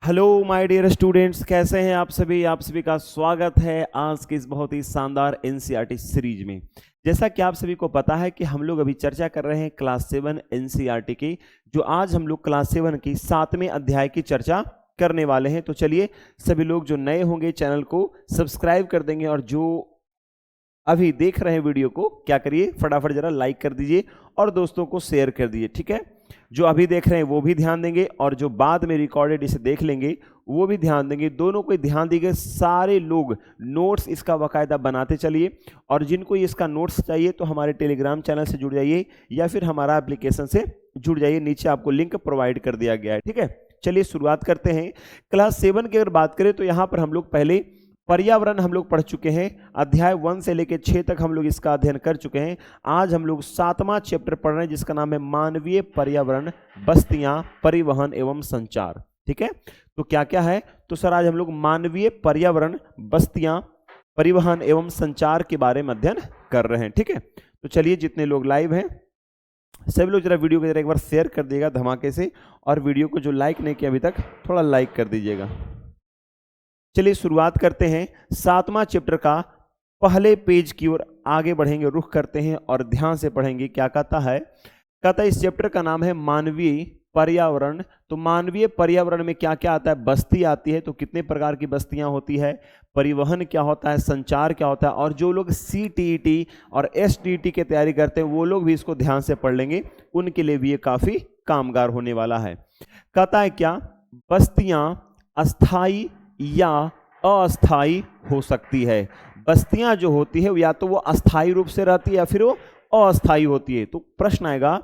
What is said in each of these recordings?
Hello my dear students, कैसे हैं आप सभी का स्वागत है आज की इस बहुत ही शानदार एनसीईआरटी सीरीज में। जैसा कि आप सभी को पता है कि हम लोग अभी चर्चा कर रहे हैं क्लास 7 एनसीईआरटी की, जो आज हम लोग क्लास 7 की 7वें अध्याय की चर्चा करने वाले हैं। तो चलिए, सभी लोग जो नए होंगे चैनल को सब्सक्राइब कर देंगे, और जो अभी देख रहे हैं वीडियो को क्या करिए, फटाफट जरा लाइक कर दीजिए और दोस्तों को शेयर कर दीजिए। ठीक है, जो अभी देख रहे हैं वो भी ध्यान देंगे, और जो बाद में रिकॉर्डेड इसे देख लेंगे वो भी ध्यान देंगे। दोनों को ध्यान दीजिए। सारे लोग नोट्स इसका बाकायदा बनाते चलिए, और जिनको इसका नोट्स चाहिए तो हमारे टेलीग्राम चैनल से जुड़ जाइए या फिर हमारा एप्लीकेशन से जुड़ जाइए। नीचे आपको लिंक प्रोवाइड कर दिया गया है। ठीक है, चलिए शुरुआत करते हैं। क्लास 7 की अगर बात करें तो यहाँ पर हम लोग पहले पर्यावरण हम लोग पढ़ चुके हैं। अध्याय 1 से लेकर 6 तक हम लोग इसका अध्ययन कर चुके हैं। आज हम लोग 7वां चैप्टर पढ़ रहे हैं, जिसका नाम है मानवीय पर्यावरण, बस्तियां, परिवहन एवं संचार। ठीक है, तो क्या क्या है, तो सर आज हम लोग मानवीय पर्यावरण, बस्तियां, परिवहन एवं संचार के बारे में अध्ययन कर रहे हैं। ठीक है, तो चलिए, जितने लोग लाइव हैं सभी लोग जरा वीडियो को जरा एक बार शेयर कर दिएगा धमाके से, और वीडियो को जो लाइक नहीं किया अभी तक थोड़ा लाइक कर दीजिएगा। चलिए शुरुआत करते हैं 7वां चैप्टर का। पहले पेज की ओर आगे बढ़ेंगे, रुख करते हैं और ध्यान से पढ़ेंगे। क्या कहता है, कहता है इस चैप्टर का नाम है मानवीय पर्यावरण। तो मानवीय पर्यावरण में क्या क्या आता है, बस्ती आती है, तो कितने प्रकार की बस्तियां होती है, परिवहन क्या होता है, संचार क्या होता है। और जो लोग CTET और STET की तैयारी करते हैं वो लोग भी इसको ध्यान से पढ़ लेंगे, उनके लिए भी ये काफी कामगार होने वाला है। कहता है क्या, बस्तियां अस्थाई या अस्थाई हो सकती है। बस्तियां जो होती है या तो वो अस्थाई रूप से रहती है या फिर वो अस्थाई होती है। तो प्रश्न आएगा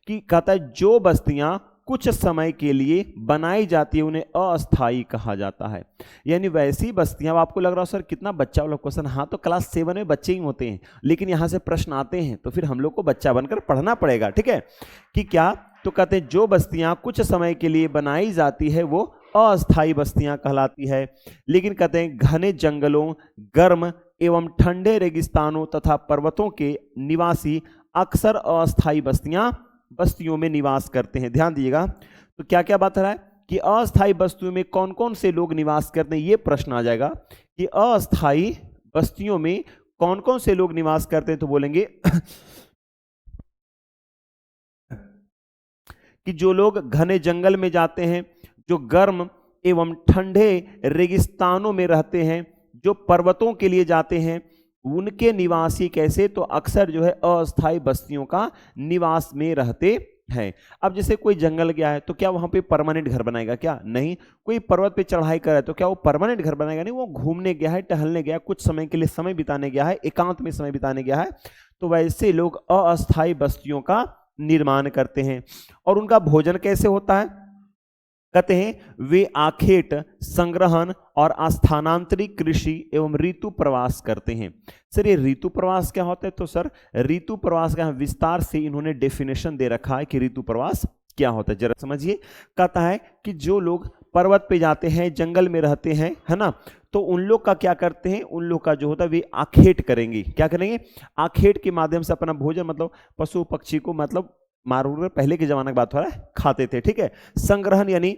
कि कहता है जो बस्तियां कुछ समय के लिए बनाई जाती है उन्हें अस्थाई कहा जाता है। यानी वैसी बस्तियां, आपको लग रहा हो सर कितना बच्चा वाला क्वेश्चन। हाँ, तो क्लास 7 में बच्चे ही होते हैं, लेकिन यहां से प्रश्न आते हैं तो फिर हम लोग को बच्चा बनकर पढ़ना पड़ेगा। ठीक है, कि क्या, तो कहते हैं जो बस्तियां कुछ समय के लिए बनाई जाती है वो अस्थाई बस्तियां कहलाती है। लेकिन कहते हैं घने जंगलों, गर्म एवं ठंडे रेगिस्तानों तथा पर्वतों के निवासी अक्सर अस्थाई बस्तियों में निवास करते हैं। ध्यान दीजिएगा, तो क्या क्या बात है कि अस्थाई बस्तियों में कौन कौन से लोग निवास करते हैं, ये प्रश्न आ जाएगा कि अस्थाई बस्तियों में कौन कौन से लोग निवास करते हैं। तो बोलेंगे कि जो लोग घने जंगल में जाते हैं, जो गर्म एवं ठंडे रेगिस्तानों में रहते हैं, जो पर्वतों के लिए जाते हैं, उनके निवासी कैसे, तो अक्सर जो है अस्थाई बस्तियों का निवास में रहते हैं। अब जैसे कोई जंगल गया है तो क्या वहां पे परमानेंट घर बनाएगा, क्या नहीं। कोई पर्वत पे चढ़ाई कर रहा है तो क्या वो परमानेंट घर बनाएगा, नहीं। वो घूमने गया है, टहलने गया है, कुछ समय के लिए समय बिताने गया है, एकांत में समय बिताने गया है। तो वैसे लोग अस्थाई बस्तियों का निर्माण करते हैं। और उनका भोजन कैसे होता है, कहते हैं वे आखेट, संग्रहण और स्थानांतरित कृषि एवं ऋतु प्रवास करते हैं। सर ये ऋतु प्रवास क्या होता है, तो सर ऋतु प्रवास का विस्तार से इन्होंने डेफिनेशन दे रखा है कि ऋतु प्रवास क्या होता है, जरा समझिए। कहता है कि जो लोग पर्वत पे जाते हैं, जंगल में रहते हैं, है ना, तो उन लोग का क्या करते हैं, उन लोग का जो होता है वे आखेट करेंगे। क्या करेंगे, आखेट के माध्यम से अपना भोजन, मतलब पशु पक्षी को, मतलब मारूर पहले के जमाने की बात हो रहा है, खाते थे। ठीक है, संग्रहण यानी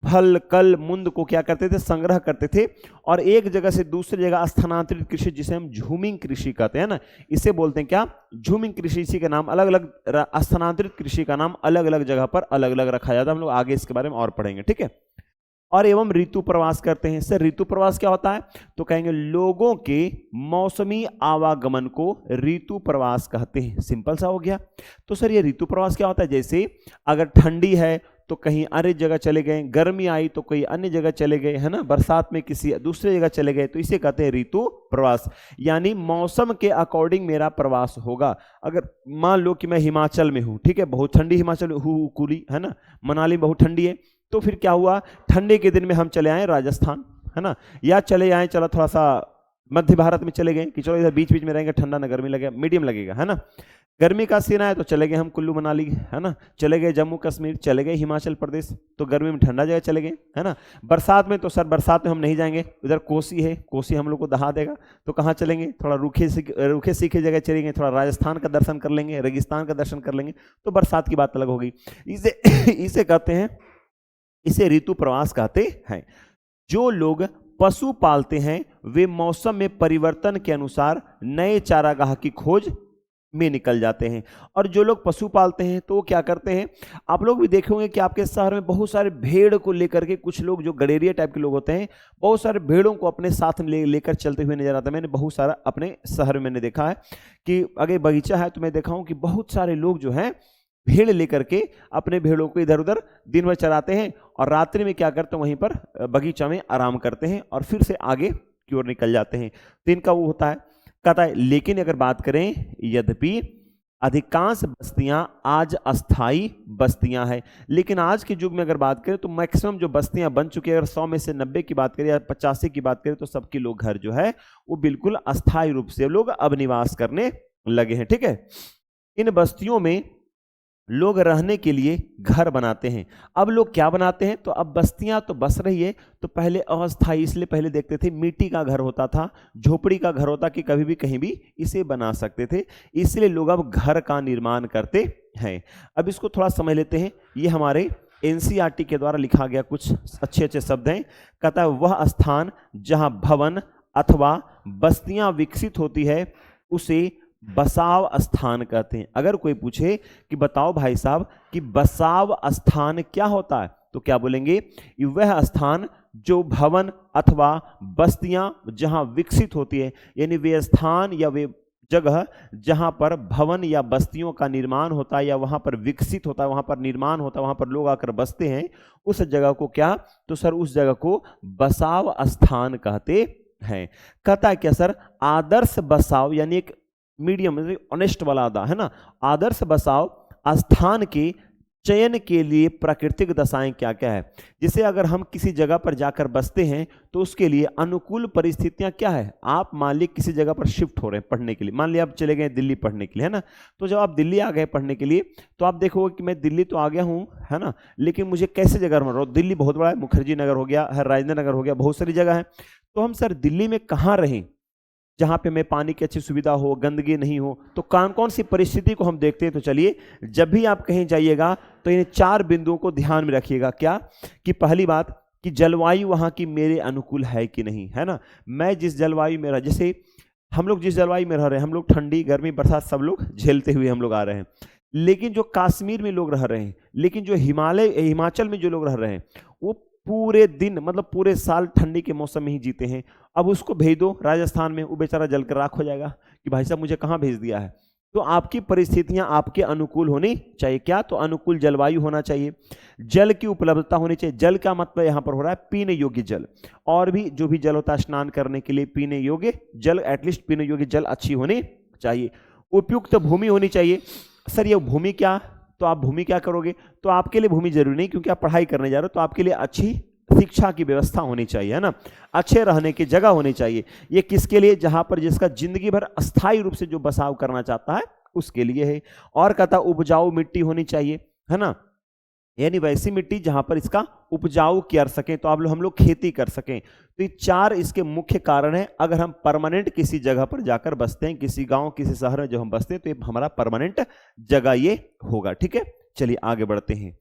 फल, कल, मुंद को क्या करते थे, संग्रह करते थे, और एक जगह से दूसरी जगह स्थानांतरित कृषि, जिसे हम झूमिंग कृषि कहते हैं ना, इसे बोलते हैं क्या, झूमिंग कृषि। इसी का नाम अलग अलग, स्थानांतरित कृषि का नाम अलग अलग जगह पर अलग अलग रखा जाता है। हम लोग आगे इसके बारे में और पढ़ेंगे। ठीक है, और एवं ऋतु प्रवास करते हैं। सर ऋतु प्रवास क्या होता है, तो कहेंगे लोगों के मौसमी आवागमन को ऋतु प्रवास कहते हैं। सिंपल सा हो गया। तो सर ये ऋतु प्रवास क्या होता है, जैसे अगर ठंडी है तो कहीं अन्य जगह चले गए, गर्मी आई तो कहीं अन्य जगह चले गए, है ना, बरसात में किसी दूसरे जगह चले गए, तो इसे कहते हैं ऋतु प्रवास। यानी मौसम के अकॉर्डिंग मेरा प्रवास होगा। अगर मान लो कि मैं हिमाचल में हूँ, ठीक है, बहुत ठंडी हिमाचल कुली, है ना, मनाली बहुत ठंडी है, तो फिर क्या हुआ, ठंडे के दिन में हम चले आए राजस्थान, है ना, या चले आए, चलो थोड़ा सा मध्य भारत में चले गए कि चलो इधर बीच बीच में रहेंगे, ठंडा ना गर्मी लगेगा, मीडियम लगेगा, है ना। गर्मी का सीन है तो चले गए हम कुल्लू मनाली, है ना, चले गए जम्मू कश्मीर, चले गए हिमाचल प्रदेश, तो गर्मी में ठंडा जगह चले गए, है ना। बरसात में तो सर बरसात में हम नहीं जाएंगे, उधर कोसी है, कोसी हम लोग को दहा देगा, तो कहाँ चलेंगे, थोड़ा रूखे सीखे जगह चलेंगे, थोड़ा राजस्थान का दर्शन कर लेंगे, रेगिस्तान का दर्शन कर लेंगे, तो बरसात की बात अलग होगी। इसे कहते हैं इसे ऋतु प्रवास कहते हैं। जो लोग पशु पालते हैं वे मौसम में परिवर्तन के अनुसार नए चारागाह की खोज में निकल जाते हैं। और जो लोग पशु पालते हैं तो वो क्या करते हैं, आप लोग भी देखे होंगे कि आपके शहर में बहुत सारे भेड़ को लेकर के कुछ लोग जो गडेरिया टाइप के लोग होते हैं, बहुत सारे भेड़ों को अपने साथ में लेकर चलते हुए नजर आता है। मैंने बहुत सारा अपने शहर में मैंने देखा है कि अगर बगीचा है तो मैं देखा हूं कि बहुत सारे लोग जो हैं भेड़ लेकर के अपने भेड़ों को इधर उधर दिन भर चराते हैं और रात्रि में क्या करते हैं, वहीं पर बगीचा में आराम करते हैं और फिर से आगे की ओर निकल जाते हैं। तो इनका वो होता है, कहता है लेकिन अगर बात करें, यद्यपि अधिकांश बस्तियां आज अस्थाई बस्तियां हैं, लेकिन आज के युग में अगर बात करें तो मैक्सिमम जो बस्तियां बन चुकी है, अगर 100 में से 90 की बात करें या 85 की बात करें तो सबके लोग घर जो है वो बिल्कुल अस्थाई रूप से लोग अब निवास करने लगे हैं। ठीक है, इन बस्तियों में लोग रहने के लिए घर बनाते हैं। अब लोग क्या बनाते हैं, तो अब बस्तियां तो बस रही है, तो पहले अस्थाई, इसलिए पहले देखते थे मिट्टी का घर होता था, झोपड़ी का घर होता कि कभी भी कहीं भी इसे बना सकते थे, इसलिए लोग अब घर का निर्माण करते हैं। अब इसको थोड़ा समझ लेते हैं, ये हमारे एनसीईआरटी के द्वारा लिखा गया कुछ अच्छे अच्छे शब्द हैं। कहता है वह स्थान जहां भवन अथवा बस्तियां विकसित होती है उसे बसाव स्थान कहते हैं। अगर कोई पूछे कि बताओ भाई साहब कि बसाव स्थान क्या होता है, तो क्या बोलेंगे, वह स्थान जो भवन अथवा बस्तियां जहां विकसित होती है, यानी वे स्थान या वे जगह जहां पर भवन या बस्तियों का निर्माण होता है या वहां पर विकसित होता है, वहां पर निर्माण होता है, वहां पर लोग आकर बसते हैं, उस जगह को क्या, तो सर उस जगह को बसाव स्थान कहते हैं। कहता है क्या सर, आदर्श बसाव यानी एक मीडियम ऑनेस्ट वाला आधा है ना, आदर्श बसाव स्थान के चयन के लिए प्राकृतिक दशाएं क्या क्या है। जिसे अगर हम किसी जगह पर जाकर बसते हैं तो उसके लिए अनुकूल परिस्थितियां क्या है। आप मान लीजिए किसी जगह पर शिफ्ट हो रहे हैं पढ़ने के लिए, मान लिया आप चले गए दिल्ली पढ़ने के लिए, है ना, तो जब आप दिल्ली आ गए पढ़ने के लिए तो आप देखोगे कि मैं दिल्ली तो आ गया हूँ, है ना, लेकिन मुझे कैसे जगह में रहो, दिल्ली बहुत बड़ा है, मुखर्जी नगर हो गया, राजेंद्र नगर हो गया, बहुत सारी जगह है, तो हम सर दिल्ली में कहाँ रहें जहां पे में पानी की अच्छी सुविधा हो, गंदगी नहीं हो, तो कौन कौन सी परिस्थिति को हम देखते हैं। तो चलिए, जब भी आप कहीं जाइएगा तो इन 4 बिंदुओं को ध्यान में रखिएगा। क्या कि पहली बात कि जलवायु वहां की मेरे अनुकूल है कि नहीं, है ना, मैं जिस जलवायु में जैसे हम लोग जिस जलवायु में रह रहे हैं, हम लोग ठंडी गर्मी बरसात सब लोग झेलते हुए हम लोग आ रहे हैं, लेकिन जो कश्मीर में लोग रह रहे हैं, लेकिन जो हिमाचल में जो लोग रह रहे हैं वो पूरे दिन मतलब पूरे साल ठंडी के मौसम में ही जीते हैं। अब उसको भेज दो राजस्थान में, वो बेचारा जलकर राख हो जाएगा कि भाई साहब मुझे कहाँ भेज दिया है। तो आपकी परिस्थितियां आपके अनुकूल होनी चाहिए। क्या, तो अनुकूल जलवायु होना चाहिए, जल की उपलब्धता होनी चाहिए। जल का मतलब यहाँ पर हो रहा है पीने योग्य जल, और भी जो भी जल होता है स्नान करने के लिए पीने योग्य जल, एटलीस्ट पीने योग्य जल अच्छी होनी चाहिए। उपयुक्त भूमि होनी चाहिए। सर ये भूमि क्या, तो आप भूमि क्या करोगे, तो आपके लिए भूमि जरूरी नहीं, क्योंकि आप पढ़ाई करने जा रहे हो, तो आपके लिए अच्छी शिक्षा की व्यवस्था होनी चाहिए, है ना, अच्छे रहने की जगह होनी चाहिए। ये किसके लिए, जहां पर जिसका जिंदगी भर अस्थायी रूप से जो बसाव करना चाहता है उसके लिए है। और कहता उपजाऊ मिट्टी होनी चाहिए, है ना, यानी वैसी मिट्टी जहां पर इसका उपजाऊ कर सकें, तो हम लोग खेती कर सकें। तो ये 4 इसके मुख्य कारण है। अगर हम परमानेंट किसी जगह पर जाकर बसते हैं, किसी गांव किसी शहर में जो हम बसते हैं, तो ये हमारा परमानेंट जगह ये होगा। ठीक है, चलिए आगे बढ़ते हैं।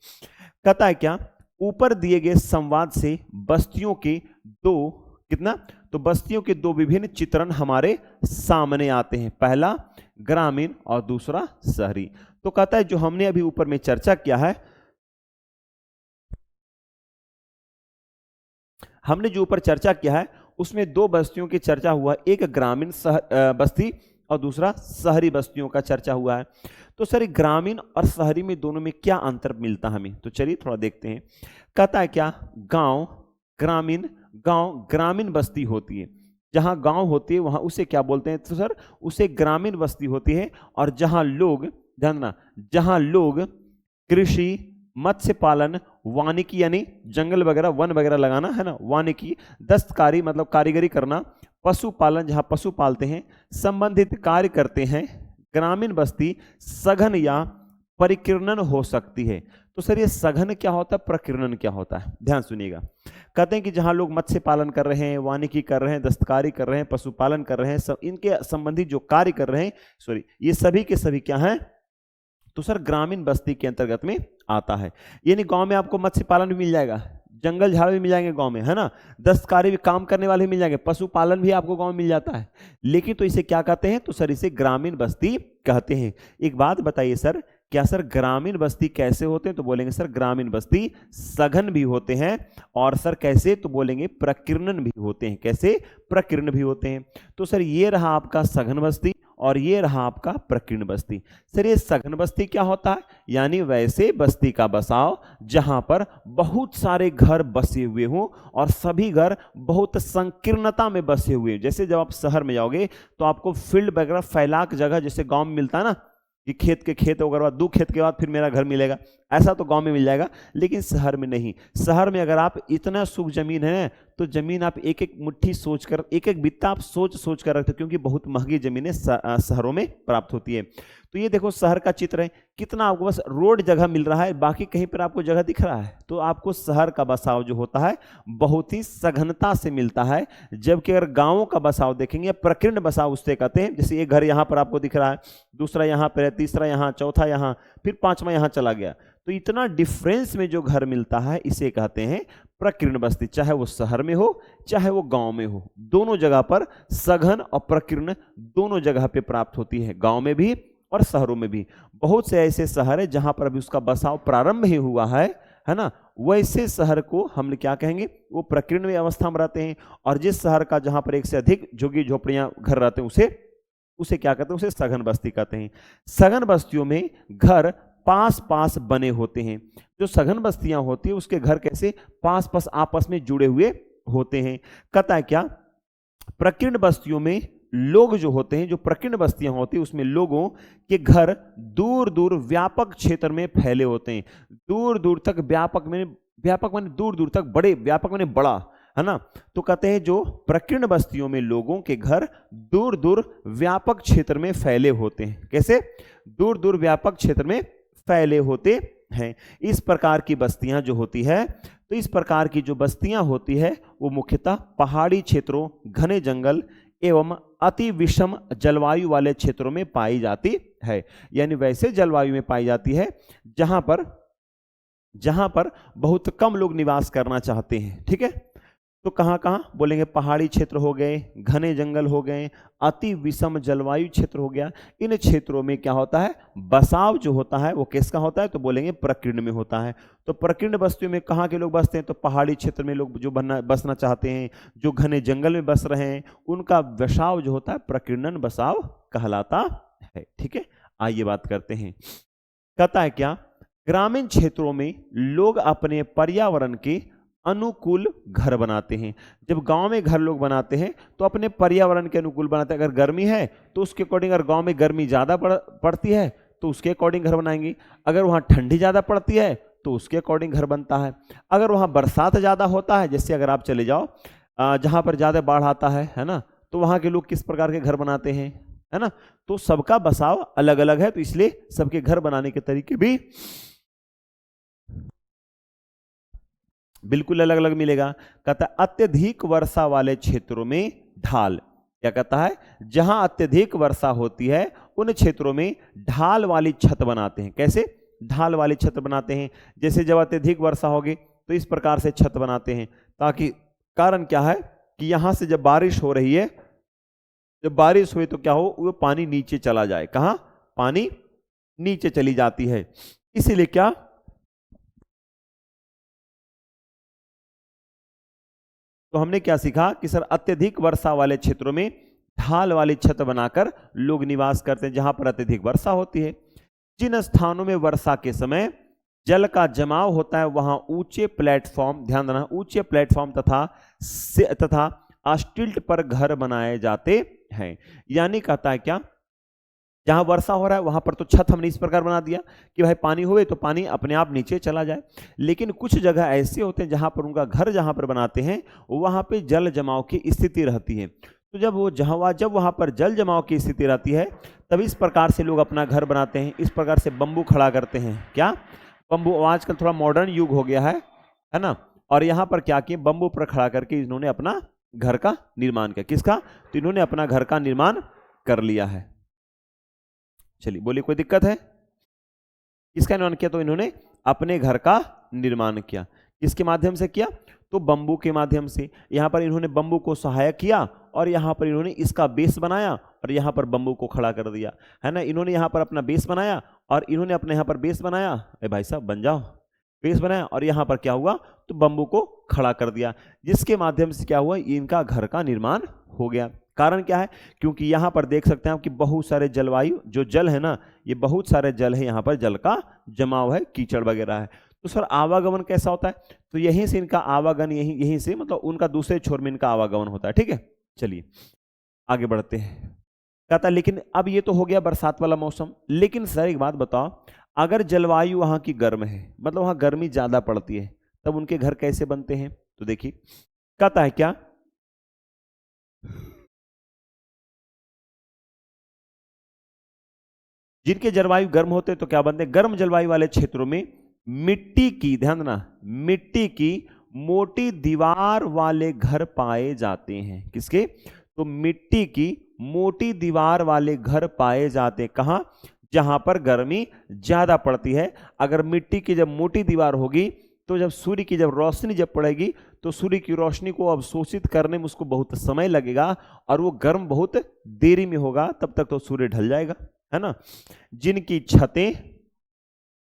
कहता है क्या, ऊपर दिए गए संवाद से बस्तियों के तो बस्तियों के 2 विभिन्न चित्रण हमारे सामने आते हैं, पहला ग्रामीण और दूसरा शहरी। तो कहता है जो हमने अभी ऊपर में चर्चा किया है, हमने जो ऊपर चर्चा किया है उसमें 2 बस्तियों की चर्चा हुआ, एक ग्रामीण बस्ती और दूसरा शहरी बस्तियों का चर्चा हुआ है। तो सर ग्रामीण और शहरी में दोनों में क्या अंतर मिलता है हमें, तो चलिए थोड़ा देखते हैं। कहता है क्या, गांव ग्रामीण बस्ती होती है, जहां गांव होती है वहां उसे क्या बोलते हैं, तो सर उसे ग्रामीण बस्ती होती है। और जहां लोग कृषि, मत्स्य पालन, वानिकी यानी जंगल वगैरह वन वगैरह लगाना, है ना, वानिकी, दस्तकारी मतलब कारीगरी करना, पशुपालन जहां पशु पालते हैं, संबंधित कार्य करते हैं, ग्रामीण बस्ती सघन या परिकीर्णन हो सकती है। तो सर ये सघन क्या होता है, प्रकीर्णन क्या होता है, ध्यान सुनिएगा। कहते हैं कि जहां लोग मत्स्य पालन कर रहे हैं, वानिकी कर रहे हैं, दस्तकारी कर रहे हैं, पशुपालन कर रहे हैं, सब इनके संबंधी जो कार्य कर रहे हैं, ये सभी के सभी क्या हैं, तो सर ग्रामीण बस्ती के अंतर्गत में आता है। यानी गांव में आपको मत्स्य पालन भी मिल जाएगा, जंगल झाड़ भी मिल जाएंगे गांव में, है ना, दस्तकारी भी काम करने वाले भी मिल जाएंगे, पशुपालन भी आपको गांव में मिल जाता है। लेकिन तो इसे क्या कहते हैं, तो सर इसे ग्रामीण बस्ती कहते हैं। एक बात बताइए सर, क्या सर ग्रामीण बस्ती कैसे होते हैं, तो बोलेंगे सर ग्रामीण बस्ती सघन भी होते हैं, और सर कैसे, तो बोलेंगे प्रकीर्णन भी होते हैं। कैसे, प्रकीर्ण भी होते हैं। तो सर ये रहा आपका सघन बस्ती और ये रहा आपका प्रकीर्ण बस्ती। सर ये सघन बस्ती क्या होता है, यानी वैसे बस्ती का बसाव जहां पर बहुत सारे घर बसे हुए हों और सभी घर बहुत संकीर्णता में बसे हुए। जैसे जब आप शहर में जाओगे तो आपको फील्ड वगैरह फैलाक जगह जैसे गांव में मिलता है ना, कि खेत के खेत होगा, 2 खेत के बाद फिर मेरा घर मिलेगा, ऐसा तो गांव में मिल जाएगा, लेकिन शहर में नहीं। शहर में अगर आप इतना सूख जमीन है तो जमीन आप एक एक मुट्ठी सोच कर, एक एक बित्ता आप सोच सोच कर रखते हो, क्योंकि बहुत महंगी जमीनें शहरों में प्राप्त होती है। तो ये देखो शहर का चित्र है, कितना आपको बस रोड जगह मिल रहा है, बाकी कहीं पर आपको जगह दिख रहा है। तो आपको शहर का बसाव जो होता है बहुत ही सघनता से मिलता है, जबकि अगर गांवों का बसाव देखेंगे, प्रकीर्ण बसाव उससे कहते हैं। जैसे एक घर यहाँ पर आपको दिख रहा है, दूसरा यहाँ पर है, तीसरा यहाँ, चौथा यहाँ, फिर 5वां यहाँ चला गया, तो इतना डिफरेंस में जो घर मिलता है इसे कहते हैं प्रकीर्ण बस्ती। चाहे वो शहर में हो चाहे वो गांव में हो, दोनों जगह पर सघन और प्रकीर्ण दोनों जगह पे प्राप्त होती है, गांव में भी और शहरों में भी। बहुत से ऐसे शहर है जहां पर अभी उसका बसाव प्रारंभ ही हुआ है ना, वैसे शहर को हम क्या कहेंगे, वो प्रकीर्ण अवस्था में रहते हैं। और जिस शहर का जहां पर एक से अधिक झुग्गी झोपड़ियां घर रहते हैं उसे क्या कहते हैं, उसे सघन बस्ती कहते हैं। सघन बस्तियों में घर पास पास बने होते हैं। जो सघन बस्तियां होती है उसके घर कैसे पास पास आपस में जुड़े हुए होते हैं। कहता है क्या, प्रकीर्ण बस्तियों में लोग जो होते हैं, जो प्रकीर्ण बस्तियां होती है उसमें लोगों के घर दूर दूर व्यापक क्षेत्र में फैले होते हैं। दूर दूर तक व्यापक माने दूर दूर तक, बड़े व्यापक माने बड़ा, है ना। तो कहते हैं जो प्रकीर्ण बस्तियों में लोगों के घर दूर दूर व्यापक क्षेत्र में फैले होते हैं। कैसे, दूर दूर व्यापक क्षेत्र में फैले होते हैं। इस प्रकार की बस्तियां जो होती है, तो इस प्रकार की जो बस्तियां होती है वो मुख्यतः पहाड़ी क्षेत्रों, घने जंगल एवं अति विषम जलवायु वाले क्षेत्रों में पाई जाती है। यानी वैसे जलवायु में पाई जाती है जहां पर बहुत कम लोग निवास करना चाहते हैं। ठीक है, तो कहां कहां बोलेंगे, पहाड़ी क्षेत्र हो गए, घने जंगल हो गए, अति विषम जलवायु क्षेत्र हो गया। इन क्षेत्रों में क्या होता है, बसाव जो होता है वो किसका होता है, तो बोलेंगे प्रकीर्ण में होता है। तो प्रकीर्ण बस्तियों में कहाँ के लोग बसते हैं, तो पहाड़ी क्षेत्र में लोग जो बसना चाहते हैं, जो घने जंगल में बस रहे हैं, उनका बसाव जो होता है प्रकीर्णन बसाव कहलाता है। ठीक है, आइए बात करते हैं। कहता है क्या, ग्रामीण क्षेत्रों में लोग अपने पर्यावरण के अनुकूल घर बनाते हैं। जब गांव में घर लोग बनाते हैं तो अपने पर्यावरण के अनुकूल बनाते हैं। अगर गर्मी है तो उसके अकॉर्डिंग, अगर गांव में गर्मी ज़्यादा पड़ती है तो उसके अकॉर्डिंग घर बनाएंगे। अगर वहाँ ठंडी ज़्यादा पड़ती है तो उसके अकॉर्डिंग घर बनता है। अगर वहाँ बरसात ज़्यादा होता है, जैसे अगर आप चले जाओ जहाँ पर ज़्यादा बाढ़ आता है ना, तो वहाँ के लोग किस प्रकार के घर बनाते हैं, है ना। तो सबका बसाव अलग अलग है, तो इसलिए सबके घर बनाने के तरीके भी बिल्कुल अलग अलग मिलेगा। कहता है अत्यधिक वर्षा वाले क्षेत्रों में ढाल, क्या कहता है, जहां अत्यधिक वर्षा होती है उन क्षेत्रों में ढाल वाली छत बनाते हैं। कैसे, ढाल वाली छत बनाते हैं। जैसे जब अत्यधिक वर्षा होगी तो इस प्रकार से छत बनाते हैं, ताकि कारण क्या है कि यहां से जब बारिश हो रही है, जब बारिश हुई तो क्या हो, वो पानी नीचे चला जाए। कहां, पानी नीचे चली जाती है। इसीलिए क्या, तो हमने क्या सीखा कि सर अत्यधिक वर्षा वाले क्षेत्रों में ढाल वाली छत बनाकर लोग निवास करते हैं, जहां पर अत्यधिक वर्षा होती है। जिन स्थानों में वर्षा के समय जल का जमाव होता है वहां ऊंचे प्लेटफॉर्म, ध्यान देना, ऊंचे प्लेटफॉर्म तथा अस्टिल्ट पर घर बनाए जाते हैं। यानी कहता है क्या, जहां वर्षा हो रहा है वहां पर तो छत हमने इस प्रकार बना दिया कि भाई पानी हुए तो पानी अपने आप नीचे चला जाए। लेकिन कुछ जगह ऐसे होते हैं जहां पर उनका घर जहां पर बनाते हैं वहां पे जल जमाव की स्थिति रहती है। तो जब वहां पर जल जमाव की स्थिति रहती है तब इस प्रकार से लोग अपना घर बनाते हैं। इस प्रकार से बम्बू खड़ा करते हैं। क्या, बम्बू, आजकल थोड़ा मॉडर्न युग हो गया है ना। और यहाँ पर क्या किए, बम्बू पर खड़ा करके इन्होंने अपना घर का निर्माण किया। किसका, तो इन्होंने अपना घर का निर्माण कर लिया है। चलिए बोलिए, कोई दिक्कत है। किसका निर्माण किया? तो इन्होंने अपने घर का निर्माण किया। किसके माध्यम से किया? तो बंबू के माध्यम से। यहाँ पर इन्होंने बंबू को सहायक किया और यहाँ पर इन्होंने इसका बेस बनाया और यहाँ पर बंबू को खड़ा कर दिया, है ना। इन्होंने यहाँ पर अपना बेस बनाया और इन्होंने अपने यहाँ पर बेस बनाया, अरे भाई साहब बन जाओ, बेस बनाया और यहाँ पर क्या हुआ? तो बंबू को खड़ा कर दिया, जिसके माध्यम से क्या हुआ? इनका घर का निर्माण हो गया। कारण क्या है? क्योंकि यहाँ पर देख सकते हैं आप कि बहुत सारे जलवायु, जो जल है ना, ये बहुत सारे जल है, यहाँ पर जल का जमाव है, कीचड़ वगैरह है। तो सर आवागमन कैसा होता है? तो यहीं से इनका आवागमन, यहीं से मतलब उनका दूसरे छोर में इनका आवागमन होता है। ठीक है, चलिए आगे बढ़ते हैं। कहता है लेकिन अब ये तो हो गया बरसात वाला मौसम, लेकिन सर एक बात बताओ, अगर जलवायु वहां की गर्म है, मतलब वहां गर्मी ज्यादा पड़ती है, तब उनके घर कैसे बनते हैं? तो देखिए कहता है क्या, जिनके जलवायु गर्म होते हैं तो क्या बनते हैं? गर्म जलवायु वाले क्षेत्रों में मिट्टी की, ध्यान देना, मिट्टी की मोटी दीवार वाले घर पाए जाते हैं। किसके? तो मिट्टी की मोटी दीवार वाले घर पाए जाते हैं। कहां? जहां पर गर्मी ज्यादा पड़ती है। अगर मिट्टी की जब मोटी दीवार होगी तो जब सूर्य की जब रोशनी जब पड़ेगी तो सूर्य की रोशनी को अवशोषित करने में उसको बहुत समय लगेगा और वो गर्म बहुत देरी में होगा, तब तक तो सूर्य ढल जाएगा, है ना। जिनकी छतें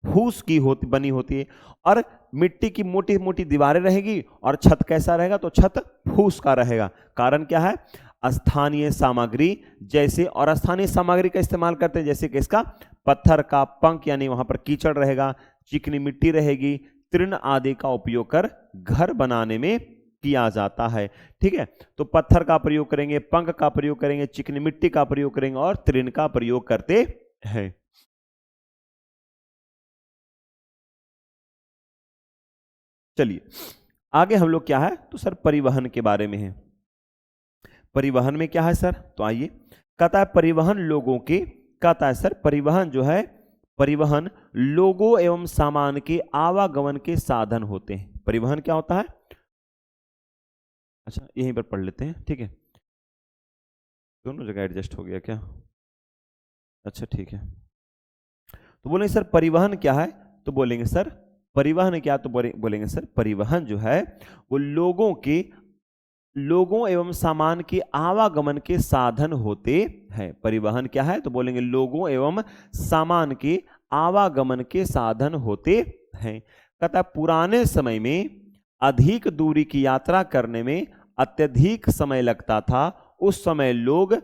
फूस की बनी होती है और मिट्टी की मोटी मोटी दीवारें रहेगी और छत कैसा रहेगा? तो छत फूस का रहेगा। कारण क्या है? स्थानीय सामग्री जैसे, और स्थानीय सामग्री का इस्तेमाल करते हैं जैसे कि इसका पत्थर का पंख, यानी वहां पर कीचड़ रहेगा, चिकनी मिट्टी रहेगी, तृण आदि का उपयोग कर घर बनाने में किया जाता है। ठीक है, तो पत्थर का प्रयोग करेंगे, पंख का प्रयोग करेंगे, चिकनी मिट्टी का प्रयोग करेंगे और तृण का प्रयोग करते हैं। चलिए आगे हम लोग क्या है? तो सर परिवहन के बारे में है। परिवहन में क्या है सर? तो आइए, कहता है परिवहन लोगों के, कहता है सर परिवहन जो है, परिवहन लोगों एवं सामान के आवागमन के साधन होते हैं। परिवहन क्या होता है? अच्छा यहीं पर पढ़ लेते हैं, ठीक है, दोनों जगह एडजस्ट हो गया क्या? अच्छा ठीक है, तो बोलेंगे सर परिवहन क्या है? तो बोलेंगे सर परिवहन क्या? तो बोलेंगे सर परिवहन जो है वो लोगों एवं सामान के आवागमन के साधन होते हैं। परिवहन क्या है? तो बोलेंगे लोगों एवं सामान के आवागमन के साधन होते हैं। कहता है पुराने समय में अधिक दूरी की यात्रा करने में अत्यधिक समय लगता था। उस समय लोग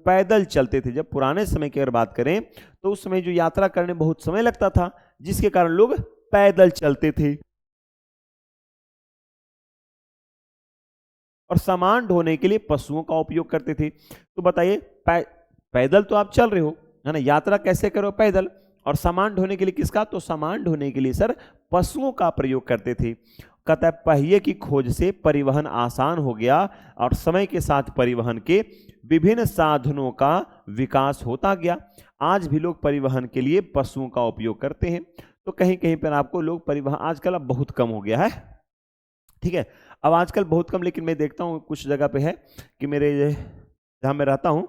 पैदल चलते थे। जब पुराने समय की अगर बात करें तो उस समय जो यात्रा करने में बहुत समय लगता था, जिसके कारण लोग पैदल चलते थे। और सामान ढोने के लिए पशुओं का उपयोग करते थे। तो बताइए पैदल तो आप चल रहे हो, है ना, यात्रा कैसे करो? पैदल। और सामान ढोने के लिए किसका? तो सामान ढोने के लिए सर पशुओं का प्रयोग करते थे। कहता है पहिए की खोज से परिवहन आसान हो गया और समय के साथ परिवहन के विभिन्न साधनों का विकास होता गया। आज भी लोग परिवहन के लिए पशुओं का उपयोग करते हैं। तो कहीं कहीं पर आपको लोग परिवहन आजकल अब बहुत कम हो गया है, ठीक है, अब आजकल बहुत कम, लेकिन मैं देखता हूँ कुछ जगह पे है कि मेरे जहां मैं रहता हूं,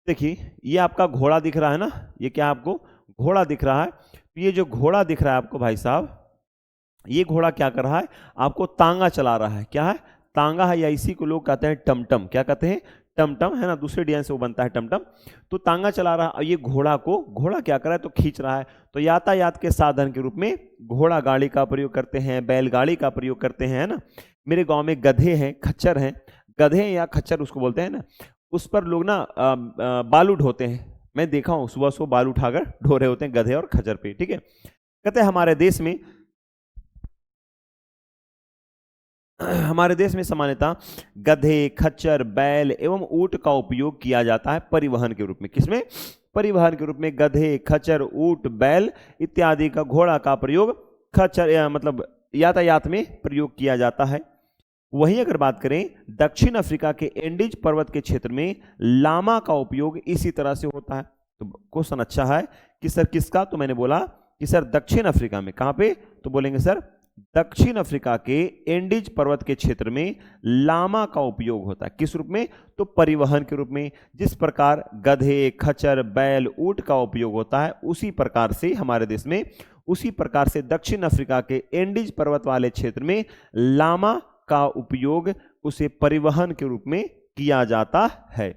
देखिए ये आपका घोड़ा दिख रहा है ना, ये क्या आपको घोड़ा दिख रहा है? ये जो घोड़ा दिख रहा है आपको भाई साहब, ये घोड़ा क्या कर रहा है? आपको तांगा चला रहा है। क्या है? तांगा है, या इसी को लोग कहते हैं टमटम। क्या कहते हैं? टमटम, है ना, दूसरे डिजाइन से वो बनता है टमटम। तो तांगा चला रहा है और ये घोड़ा क्या कर रहा है? तो खींच रहा है। तो यातायात के साधन के रूप में घोड़ा गाड़ी का प्रयोग करते हैं, बैलगाड़ी का प्रयोग करते हैं, है ना। मेरे गांव में गधे हैं, खच्चर हैं, गधे या खच्चर उसको बोलते हैं ना, उस पर लोग ना बालू ढोते हैं। मैं देखा हूँ सुबह सुबह बालू उठाकर ढो रहे होते हैं गधे और खच्चर पे, ठीक है। कहते हैं हमारे देश में सामान्यतः गधे, खच्चर, बैल एवं ऊंट का उपयोग किया जाता है परिवहन के रूप में। किसमें? परिवहन के रूप में गधे, खच्चर, ऊंट, बैल इत्यादि का, घोड़ा का प्रयोग खच्चर मतलब यातायात में प्रयोग किया जाता है। वहीं अगर बात करें दक्षिण अफ्रीका के एंडीज पर्वत के क्षेत्र में लामा का उपयोग इसी तरह से होता है। तो क्वेश्चन अच्छा है कि सर किसका? तो मैंने बोला कि सर दक्षिण अफ्रीका में। कहां पे? तो बोलेंगे सर दक्षिण अफ्रीका के एंडीज पर्वत के क्षेत्र में लामा का उपयोग होता है। किस रूप में? तो परिवहन के रूप में। जिस प्रकार गधे, खच्चर, बैल, ऊंट का उपयोग होता है, उसी प्रकार से हमारे देश में, उसी प्रकार से दक्षिण अफ्रीका के एंडीज पर्वत वाले क्षेत्र में लामा का उपयोग उसे परिवहन के रूप में किया जाता है।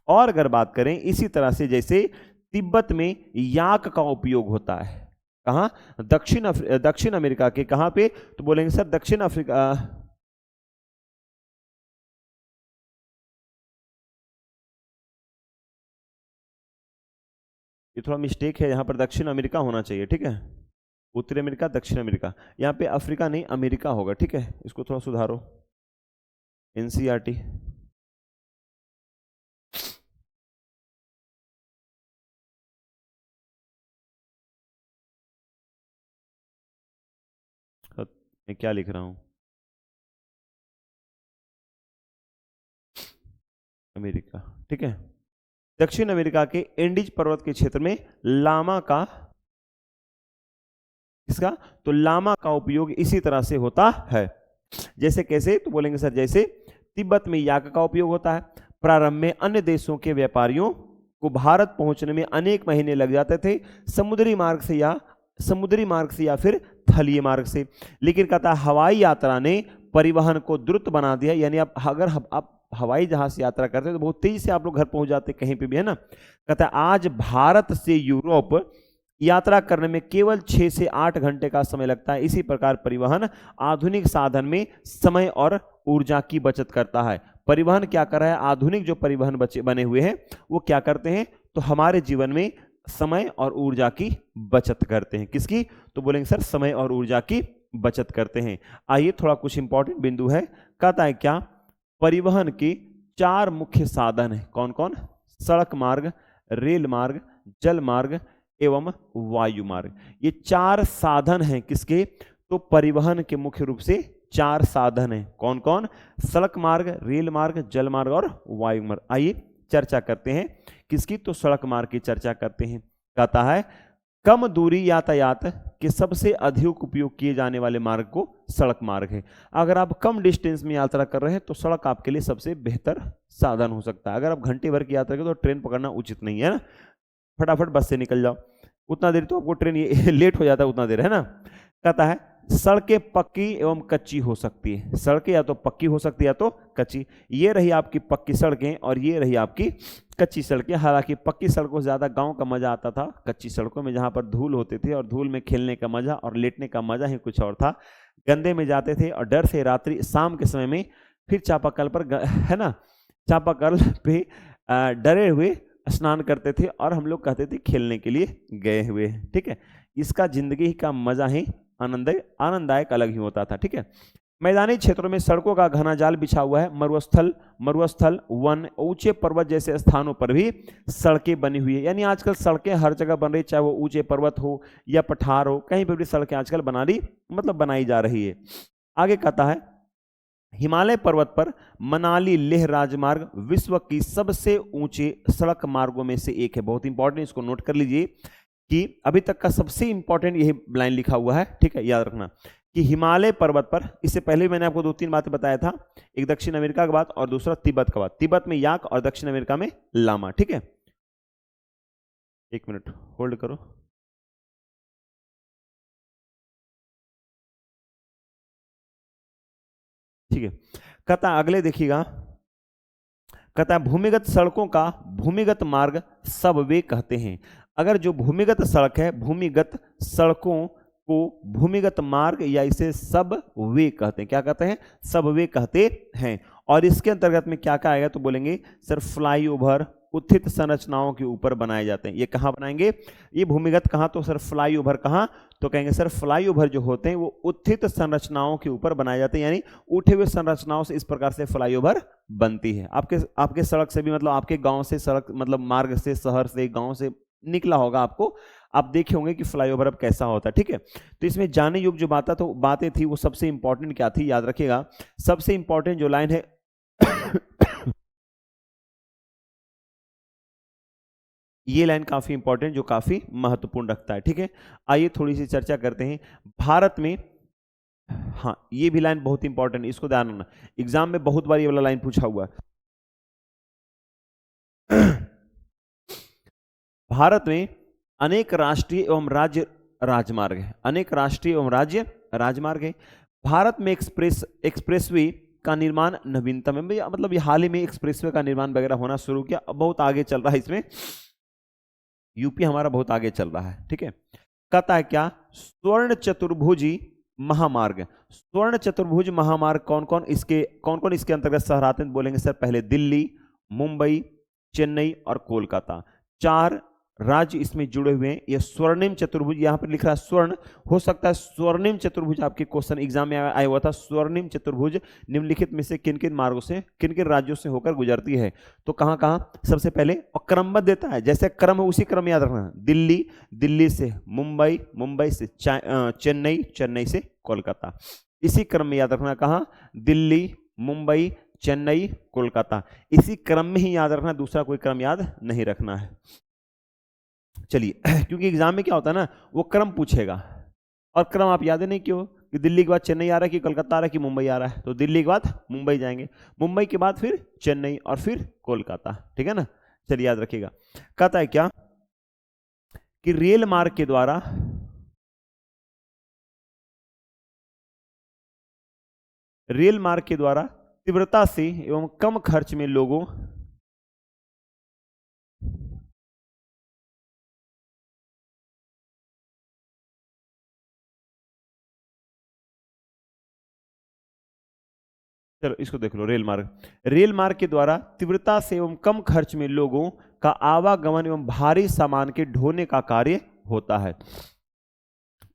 और अगर बात करें इसी तरह से, जैसे तिब्बत में याक का उपयोग होता है। कहाँ? दक्षिण अमेरिका के कहाँ पे? तो बोलेंगे सर दक्षिण अफ्रीका, ये थोड़ा मिस्टेक है, यहाँ पर दक्षिण अमेरिका होना चाहिए, ठीक है। उत्तरी अमेरिका, दक्षिण अमेरिका, यहाँ पे अफ्रीका नहीं अमेरिका होगा, ठीक है। इसको थोड़ा सुधारो। एनसीईआरटी मैं क्या लिख रहा हूँ? अमेरिका, ठीक है। दक्षिण अमेरिका के एंडीज पर्वत के क्षेत्र में लामा का, इसका तो लामा का उपयोग इसी तरह से होता है। जैसे कैसे? तो बोलेंगे सर जैसे तिब्बत में याक का उपयोग होता है। प्रारंभ में अन्य देशों के व्यापारियों को भारत पहुंचने में अनेक महीने लग जाते थे, समुद्री मार्ग से या फिर थलीय मार्ग से। लेकिन कहता है हवाई यात्रा ने परिवहन को द्रुत बना दिया। यानी अगर आप हवाई जहाज से यात्रा करते हैं तो बहुत तेजी से आप लोग घर पहुंच जाते कहीं पे भी, है ना। कहता है आज भारत से यूरोप यात्रा करने में केवल 6 से 8 घंटे का समय लगता है। इसी प्रकार परिवहन आधुनिक साधन में समय और ऊर्जा की बचत करता है। परिवहन क्या कर रहा है? आधुनिक जो परिवहन बने हुए हैं वो क्या करते हैं? तो हमारे जीवन में समय और ऊर्जा की बचत करते हैं। किसकी? तो बोलेंगे सर समय और ऊर्जा की बचत करते हैं। आइए थोड़ा कुछ इंपॉर्टेंट बिंदु है। कहता है क्या? परिवहन के 4 मुख्य साधन है। कौन कौन? सड़क मार्ग, रेल मार्ग, जल मार्ग एवं वायु मार्ग। ये 4 साधन हैं किसके? तो परिवहन के मुख्य रूप से 4 साधन हैं। कौन कौन? सड़क मार्ग, रेल मार्ग, जल मार्ग और वायु मार्ग। आइए चर्चा करते हैं किसकी? तो सड़क मार्ग की चर्चा करते हैं। कहता है कम दूरी यातायात के सबसे अधिक उपयोग किए जाने वाले मार्ग को सड़क मार्ग है। अगर आप कम डिस्टेंस में यात्रा कर रहे हैं तो सड़क आपके लिए सबसे बेहतर साधन हो सकता है। अगर आप घंटे भर की यात्रा करें तो ट्रेन पकड़ना उचित नहीं है ना, फटाफट बस से निकल जाओ। उतना देर तो आपको ट्रेन ये लेट हो जाता है उतना देर, है ना। कहता है सड़कें पक्की एवं कच्ची हो सकती है। सड़कें या तो पक्की हो सकती है या तो कच्ची। ये रही आपकी पक्की सड़कें और ये रही आपकी कच्ची सड़कें। हालांकि पक्की सड़कों से ज़्यादा गांव का मजा आता था कच्ची सड़कों में, जहां पर धूल होते थे और धूल में खेलने का मजा और लेटने का मजा ही कुछ और था। गंदे में जाते थे और डर से रात्रि शाम के समय में फिर चापाकल पर, है ना, चापाकल पे डरे हुए स्नान करते थे और हम लोग कहते थे खेलने के लिए गए हुए, ठीक है। इसका जिंदगी का मजा ही आनंददायक अलग ही होता था, ठीक है। मैदानी क्षेत्रों में सड़कों का घना जाल बिछा हुआ है। मरुस्थल, वन, ऊंचे पर्वत जैसे स्थानों पर भी सड़कें बनी हुई है। यानी आजकल सड़कें हर जगह बन रही, चाहे वो ऊंचे पर्वत हो या पठार हो, कहीं पर भी सड़कें आजकल बनाई जा रही है। आगे कहता है हिमालय पर्वत पर मनाली लेह राजमार्ग विश्व की सबसे ऊंचे सड़क मार्गों में से एक है। बहुत इंपॉर्टेंट, इसको नोट कर लीजिए कि अभी तक का सबसे इंपॉर्टेंट यही लाइन लिखा हुआ है, ठीक है, याद रखना कि हिमालय पर्वत पर, इससे पहले मैंने आपको 2-3 बातें बताया था, एक दक्षिण अमेरिका की बात और दूसरा तिब्बत का बात। तिब्बत में याक और दक्षिण अमेरिका में लामा, ठीक है। 1 मिनट होल्ड करो। ठीक है, कहता अगले देखिएगा, कहता है भूमिगत सड़कों का भूमिगत मार्ग सबवे कहते हैं। अगर जो भूमिगत सड़क है, भूमिगत सड़कों को भूमिगत मार्ग या इसे सब वे कहते हैं। क्या कहते हैं? सब वे कहते हैं। और इसके अंतर्गत में क्या क्या आएगा? तो बोलेंगे सर फ्लाईओवर उत्थित संरचनाओं के ऊपर बनाए जाते हैं। ये कहाँ बनाएंगे? ये भूमिगत कहाँ? तो सर फ्लाईओवर कहाँ? तो कहेंगे सर फ्लाईओवर जो होते हैं वो उत्थित संरचनाओं के ऊपर बनाए जाते हैं। यानी उठे हुए संरचनाओं से इस प्रकार से फ्लाईओवर बनती है। आपके सड़क से भी, मतलब आपके गांव से सड़क, मतलब मार्ग से, शहर से, गांव से निकला होगा, आपको आप देखे होंगे कि फ्लाईओवर अब कैसा होता है, ठीक है। तो इसमें जाने योग्य जो बातें थी वो सबसे इंपॉर्टेंट क्या थी, याद रखिएगा। सबसे इंपॉर्टेंट जो लाइन है ये लाइन काफी इंपॉर्टेंट, जो काफी महत्वपूर्ण रखता है, ठीक है। आइए थोड़ी सी चर्चा करते हैं। भारत में हाँ, ये भी लाइन बहुत इंपॉर्टेंट है, इसको ध्यान रखना, एग्जाम में बहुत बार ये वाला लाइन पूछा हुआ है। भारत में अनेक राष्ट्रीय एवं राज्य राजमार्ग है, अनेक राष्ट्रीय एवं राज्य राजमार्ग है। भारत में एक्सप्रेसवे का निर्माण नवीनतम है, मतलब ये हाल ही में एक्सप्रेसवे का निर्माण वगैरह होना शुरू किया, अब बहुत आगे चल रहा है इसमें, यूपी हमारा बहुत आगे चल रहा है, ठीक है। कहता है क्या, स्वर्ण चतुर्भुजी महामार्ग, स्वर्ण चतुर्भुज महामार्ग कौन कौन इसके अंतर्गत शहर आते हैं, बोलेंगे सर पहले दिल्ली, मुंबई, चेन्नई और कोलकाता, 4 राज्य इसमें जुड़े हुए हैं। ये स्वर्णिम चतुर्भुज, यहां पर लिख रहा है स्वर्ण, हो सकता है स्वर्णिम चतुर्भुज आपके क्वेश्चन एग्जाम में आया हुआ था। स्वर्णिम चतुर्भुज निम्नलिखित में से किन किन मार्गों से, किन किन राज्यों से होकर गुजरती है, तो कहां कहां, सबसे पहले, और क्रमबद्ध देता है, जैसे क्रम है उसी क्रम याद रखना, दिल्ली, दिल्ली से मुंबई, मुंबई से चेन्नई, चेन्नई से कोलकाता, इसी क्रम में याद रखना, कहां, दिल्ली, मुंबई, चेन्नई, कोलकाता, इसी क्रम में ही याद रखना, दूसरा कोई क्रम याद नहीं रखना है। चलिए, क्योंकि एग्जाम में क्या होता है ना, वो क्रम पूछेगा, और क्रम आप याद नहीं क्यों, कि दिल्ली के बाद चेन्नई आ रहा है, कि कोलकाता आ रहा है, कि मुंबई आ रहा है, तो दिल्ली के बाद मुंबई जाएंगे, मुंबई के बाद फिर चेन्नई और फिर कोलकाता, ठीक है ना। चलिए याद रखिएगा। कहता है क्या कि रेल मार्ग के द्वारा तीव्रता से एवं कम खर्च में लोगों, चलो इसको देख लो, रेल मार्ग के द्वारा तीव्रता से एवं कम खर्च में लोगों का आवागमन एवं भारी सामान के ढोने का कार्य होता है।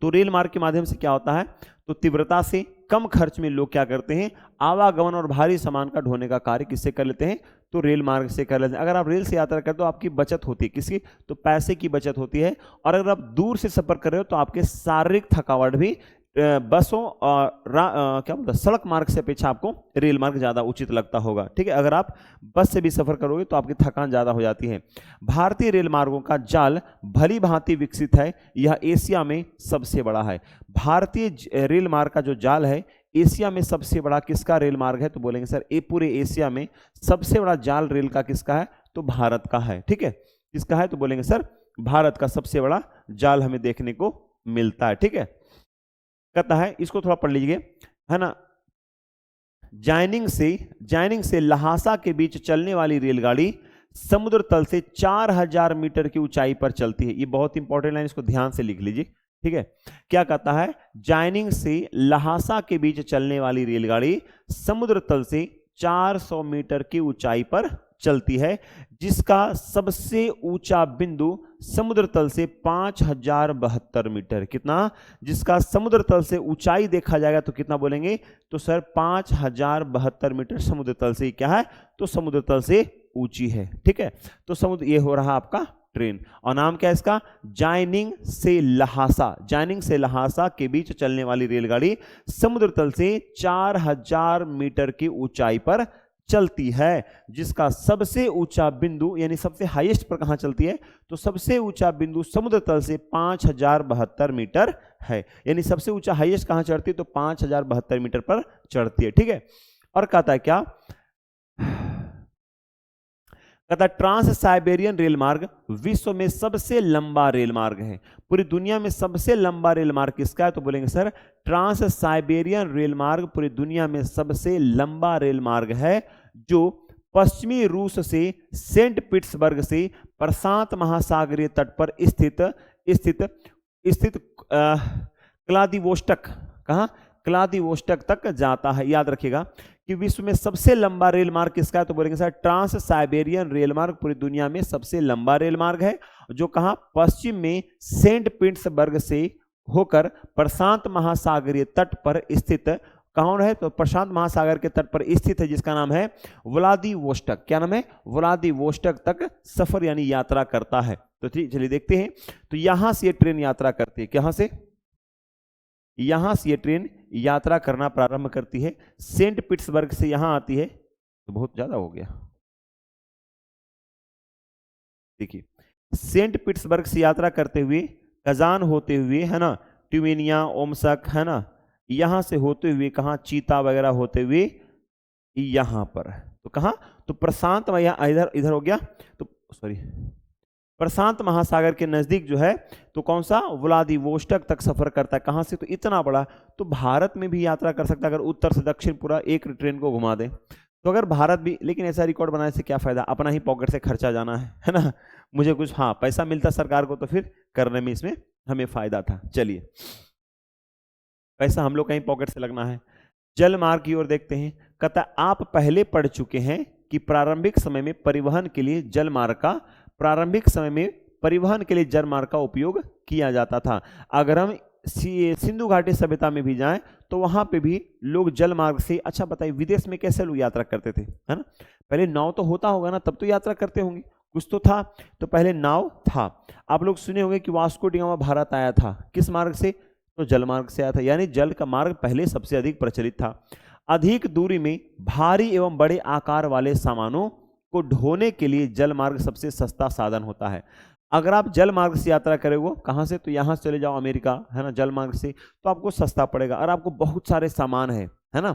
तो रेल मार्ग के माध्यम से क्या होता है, तो तीव्रता से कम खर्च में लोग क्या करते हैं, आवागमन और भारी सामान का ढोने का कार्य किससे कर लेते हैं, तो रेल मार्ग से कर लेते हैं। अगर आप रेल से यात्रा करते हो आपकी बचत होती है, किसकी, तो पैसे की बचत होती है, और अगर आप दूर से सफर कर रहे हो तो आपके शारीरिक थकावट भी बसों और क्या बोलते हैं, सड़क मार्ग से अपेक्षा आपको रेल मार्ग ज्यादा उचित लगता होगा, ठीक है। अगर आप बस से भी सफर करोगे तो आपकी थकान ज्यादा हो जाती है। भारतीय रेल मार्गों का जाल भली भांति विकसित है, यह एशिया में सबसे बड़ा है। भारतीय रेल मार्ग का जो जाल है, एशिया में सबसे बड़ा किसका रेल मार्ग है, तो बोलेंगे सर ये पूरे एशिया में सबसे बड़ा जाल रेल का किसका है, तो भारत का है, ठीक है। किसका है, तो बोलेंगे सर भारत का सबसे बड़ा जाल हमें देखने को मिलता है, ठीक है। कहता है, इसको थोड़ा पढ़ लीजिए, है ना, जाइनिंग से लहासा के बीच चलने वाली रेलगाड़ी समुद्र तल से 4000 मीटर की ऊंचाई पर चलती है। ये बहुत इंपॉर्टेंट लाइन, इसको ध्यान से लिख लीजिए, ठीक है। क्या कहता है, जाइनिंग से लहासा के बीच चलने वाली रेलगाड़ी समुद्र तल से 400 मीटर की ऊंचाई पर चलती है, जिसका सबसे ऊंचा बिंदु समुद्र तल से 5072 मीटर, कितना, जिसका समुद्र तल से ऊंचाई देखा जाएगा तो कितना बोलेंगे, तो सर 5072 मीटर समुद्र तल से क्या है, तो समुद्र तल से ऊंची है, ठीक है। तो समुद्र, ये हो रहा आपका ट्रेन, और नाम क्या है इसका, जाइनिंग से लहासा के बीच चलने वाली रेलगाड़ी समुद्र तल से 4000 मीटर की ऊंचाई पर चलती है, जिसका सबसे ऊंचा बिंदु, यानी सबसे हाईएस्ट पर कहां चलती है, तो सबसे ऊंचा बिंदु समुद्र तल से 5072 मीटर है, यानी सबसे ऊंचा हाईएस्ट कहां चढ़ती है, तो 5072 मीटर पर चढ़ती है, ठीक है। और कहता है क्या, कहता है ट्रांस साइबेरियन रेल मार्ग विश्व में सबसे लंबा रेल मार्ग है। पूरी दुनिया में सबसे लंबा रेल मार्ग किसका है, तो बोलेंगे सर ट्रांस साइबेरियन रेल मार्ग पूरी दुनिया में सबसे लंबा रेल मार्ग है, जो पश्चिमी रूस से सेंट पीटर्सबर्ग से प्रशांत महासागरीय तट पर स्थित क्लादिवोस्टक, कहाँ, क्लादिवोस्टक तक जाता है। याद रखिएगा कि विश्व में सबसे लंबा रेल मार्ग किसका है, तो बोलेंगे सर ट्रांस साइबेरियन रेल मार्ग पूरी दुनिया में सबसे लंबा रेल मार्ग है, जो कहां, पश्चिम में सेंट पीटर्सबर्ग से होकर प्रशांत महासागरीय तट पर स्थित, कौन है, तो प्रशांत महासागर के तट पर स्थित है, जिसका नाम है व्लादिवोस्टक। क्या नाम है, व्लादिवोस्टक तक सफर यानी यात्रा करता है। तो चलिए देखते हैं, तो यहां से ये ट्रेन यात्रा करती है, कहां से, यहां से ये ट्रेन यात्रा करना प्रारंभ करती है, सेंट पीटर्सबर्ग से यहां आती है, तो बहुत ज्यादा हो गया, देखिए सेंट पीटर्सबर्ग से यात्रा करते हुए, कजान होते हुए, है ना, ट्यूमेनिया, ओमस्क, है ना, यहां से होते हुए कहां, चीता वगैरह होते हुए यहां पर, तो कहां, तो प्रशांत इधर इधर हो गया, तो सॉरी प्रशांत महासागर के नजदीक जो है, तो कौन सा, व्लादिवोस्टक तक सफर करता है। कहां से, तो इतना बड़ा, तो भारत में भी यात्रा कर सकता है अगर उत्तर से दक्षिण पूरा एक ट्रेन को घुमा दे तो। अगर भारत भी, लेकिन ऐसा रिकॉर्ड बनाने से क्या फायदा, अपना ही पॉकेट से खर्चा जाना है ना। मुझे कुछ हाँ पैसा मिलता सरकार को तो फिर करने में इसमें हमें फायदा था। चलिए, पैसा हम लोग कहीं पॉकेट से लगना है। जल मार्ग की ओर देखते हैं। कहता आप पहले पढ़ चुके हैं कि प्रारंभिक समय में परिवहन के लिए जल मार्ग का, प्रारंभिक समय में परिवहन के लिए जल मार्ग का उपयोग किया जाता था। अगर हम सिंधु घाटी सभ्यता में भी जाएं तो वहां पे भी लोग जल मार्ग से, अच्छा बताइए विदेश में कैसे लोग यात्रा करते थे, है ना। पहले नाव तो होता होगा ना, तब तो यात्रा करते होंगे, कुछ तो था, तो पहले नाव था। आप लोग सुने होंगे कि वास्को डी गामा भारत आया था, किस मार्ग से, तो जल मार्ग से आया था, यानी जल का मार्ग पहले सबसे अधिक प्रचलित था। अधिक दूरी में भारी एवं बड़े आकार वाले सामानों को ढोने के लिए जल मार्ग सबसे सस्ता साधन होता है। अगर आप जल मार्ग से यात्रा करोगे, कहां से, तो यहां से चले जाओ अमेरिका, है ना, जल मार्ग से, तो आपको सस्ता पड़ेगा। और आपको बहुत सारे सामान है ना,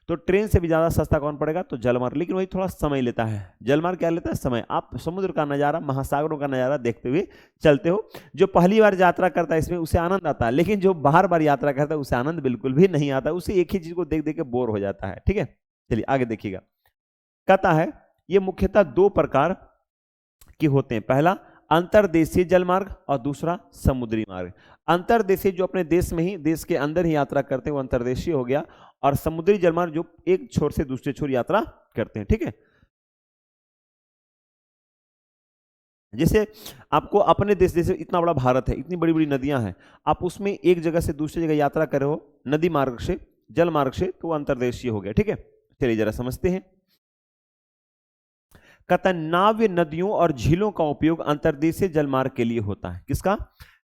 तो ट्रेन से भी ज्यादा सस्ता कौन पड़ेगा, तो जल मार्ग। लेकिन वही थोड़ा समय लेता है, जल मार्ग क्या लेता है, समय। आप समुद्र का नजारा, महासागरों का नजारा देखते हुए चलते हो। जो पहली बार यात्रा करता है इसमें उसे आनंद आता है, लेकिन जो बार बार यात्रा करता है उसे आनंद बिल्कुल भी नहीं आता, उसे एक ही चीज को देख देख के बोर हो जाता है। ठीक है, चलिए आगे देखिएगा। कहता है ये मुख्यतः दो प्रकार के होते हैं, पहला अंतर्देशीय जल मार्ग और दूसरा समुद्री मार्ग। अंतर्देशीय जो अपने देश में ही, देश के अंदर ही यात्रा करते हैं वो अंतर्देशीय हो गया, और समुद्री जल मार्ग जो एक छोर से दूसरे छोर यात्रा करते हैं। ठीक है, जैसे आपको अपने देश, जैसे इतना बड़ा भारत है, इतनी बड़ी बड़ी नदियां हैं, आप उसमें एक जगह से दूसरी जगह यात्रा कर रहे हो नदी मार्ग से, जल मार्ग से, तो वो अंतर्देशीय हो गया। ठीक है, चलिए जरा समझते हैं। कहता नाव्य नदियों और झीलों का उपयोग अंतर्देशीय जलमार्ग के लिए होता है। किसका,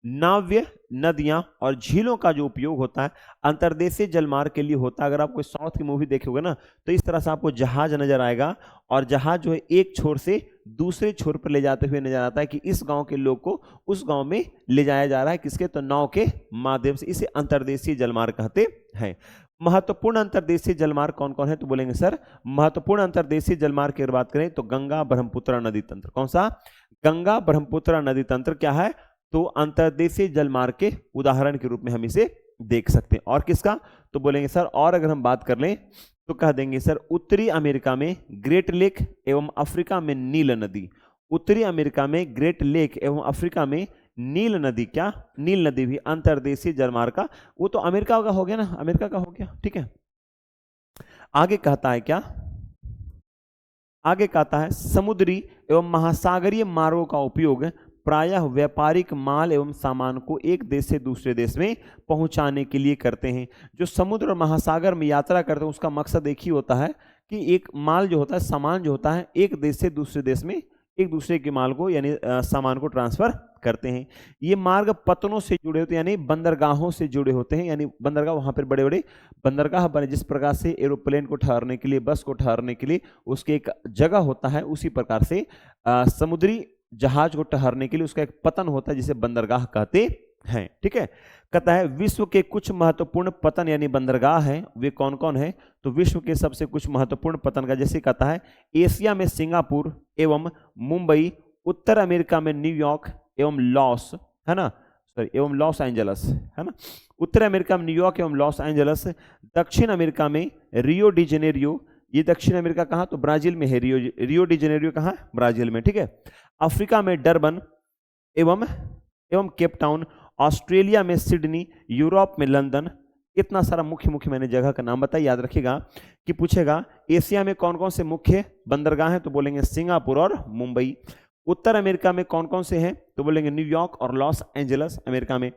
नाव्य नदियां और झीलों का जो उपयोग होता है अंतर्देशीय जलमार्ग के लिए होता है। अगर आप कोई साउथ की मूवी देखे होगे ना, तो इस तरह से आपको जहाज नजर आएगा, और जहाज जो है एक छोर से दूसरे छोर पर ले जाते हुए नजर आता है कि इस गांव के लोग को उस गांव में ले जाया जा रहा है, किसके, तो नाव के माध्यम से। इसे अंतर्देशीय जलमार्ग कहते हैं। महत्वपूर्ण अंतर्देशीय जलमार्ग कौन कौन है, तो बोलेंगे सर महत्वपूर्ण अंतर्देशीय जलमार्ग की बात करें तो गंगा ब्रह्मपुत्र नदी तंत्र। कौन सा, गंगा ब्रह्मपुत्र नदी तंत्र क्या है, तो अंतर्देशीय जलमार्ग के उदाहरण के रूप में हम इसे देख सकते हैं। और किसका, तो बोलेंगे सर, और अगर हम बात कर लें तो कह देंगे सर उत्तरी अमेरिका में ग्रेट लेक एवं अफ्रीका में नील नदी। उत्तरी अमेरिका में ग्रेट लेक एवं अफ्रीका में नील नदी, क्या, नील नदी भी अंतर्देशीय जलमार्ग का, वो तो अमेरिका का हो गया ना, अमेरिका का हो गया। ठीक है, आगे कहता है क्या, आगे कहता है समुद्री एवं महासागरीय मार्गों का उपयोग प्रायः व्यापारिक माल एवं सामान को एक देश से दूसरे देश में पहुंचाने के लिए करते हैं। जो समुद्र और महासागर में यात्रा करते हैं उसका मकसद एक ही होता है कि एक माल जो होता है, सामान जो होता है, एक देश से दूसरे देश में एक दूसरे के माल को यानी सामान को ट्रांसफर करते हैं। ये मार्ग पतनों से जुड़े होते हैं, यानी बंदरगाहों से जुड़े होते हैं, यानी बंदरगाह, वहां पर बड़े बड़े बंदरगाह बने, जिस प्रकार से एरोप्लेन को ठहरने के लिए, बस को ठहरने के लिए उसके एक जगह होता है, उसी प्रकार से समुद्री जहाज को ठहरने के लिए उसका एक पतन होता है जिसे बंदरगाह कहते हैं। ठीक है, कहता है विश्व के कुछ महत्वपूर्ण पतन यानी बंदरगाह हैं, वे कौन कौन है, तो विश्व के सबसे कुछ महत्वपूर्ण पतन का, जैसे कहता है एशिया में सिंगापुर एवं मुंबई, उत्तर अमेरिका में न्यूयॉर्क एवं लॉस, है ना, सॉरी एवं लॉस एंजलस, है ना, उत्तर अमेरिका में न्यूयॉर्क एवं लॉस एंजलस। दक्षिण अमेरिका में रियो डी जेनेरियो, ये दक्षिण अमेरिका कहाँ, तो ब्राजील में है, रियो डी जेनेरियो कहाँ, ब्राजील में। ठीक है, अफ्रीका में डरबन एवं केप टाउन, ऑस्ट्रेलिया में सिडनी, यूरोप में लंदन। इतना सारा मुख्य मुख्य मैंने जगह का नाम बताया, याद रखिएगा कि पूछेगा एशिया में कौन कौन से मुख्य बंदरगाह हैं, तो बोलेंगे सिंगापुर और मुंबई। उत्तर अमेरिका में कौन कौन से हैं, तो बोलेंगे न्यूयॉर्क और लॉस एंजलस अमेरिका में।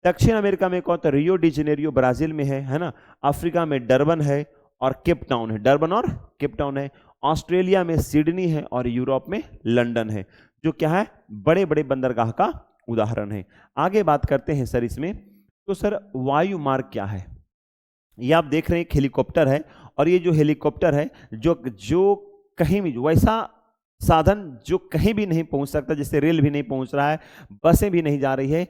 दक्षिण अमेरिका में कौन, तो रियो डी जेनेरियो ब्राजील में है ना। अफ्रीका में डरबन है और केप टाउन है, डरबन और केप टाउन है। ऑस्ट्रेलिया में सिडनी है और यूरोप में लंदन है, जो क्या है, बड़े बड़े बंदरगाह का उदाहरण है। आगे बात करते हैं सर इसमें, तो सर वायु मार्ग क्या है, ये आप देख रहे हैं एक हेलीकॉप्टर है, और ये जो हेलीकॉप्टर है जो कहीं भी, वैसा साधन जो कहीं भी नहीं पहुंच सकता, जैसे रेल भी नहीं पहुंच रहा है, बसें भी नहीं जा रही है,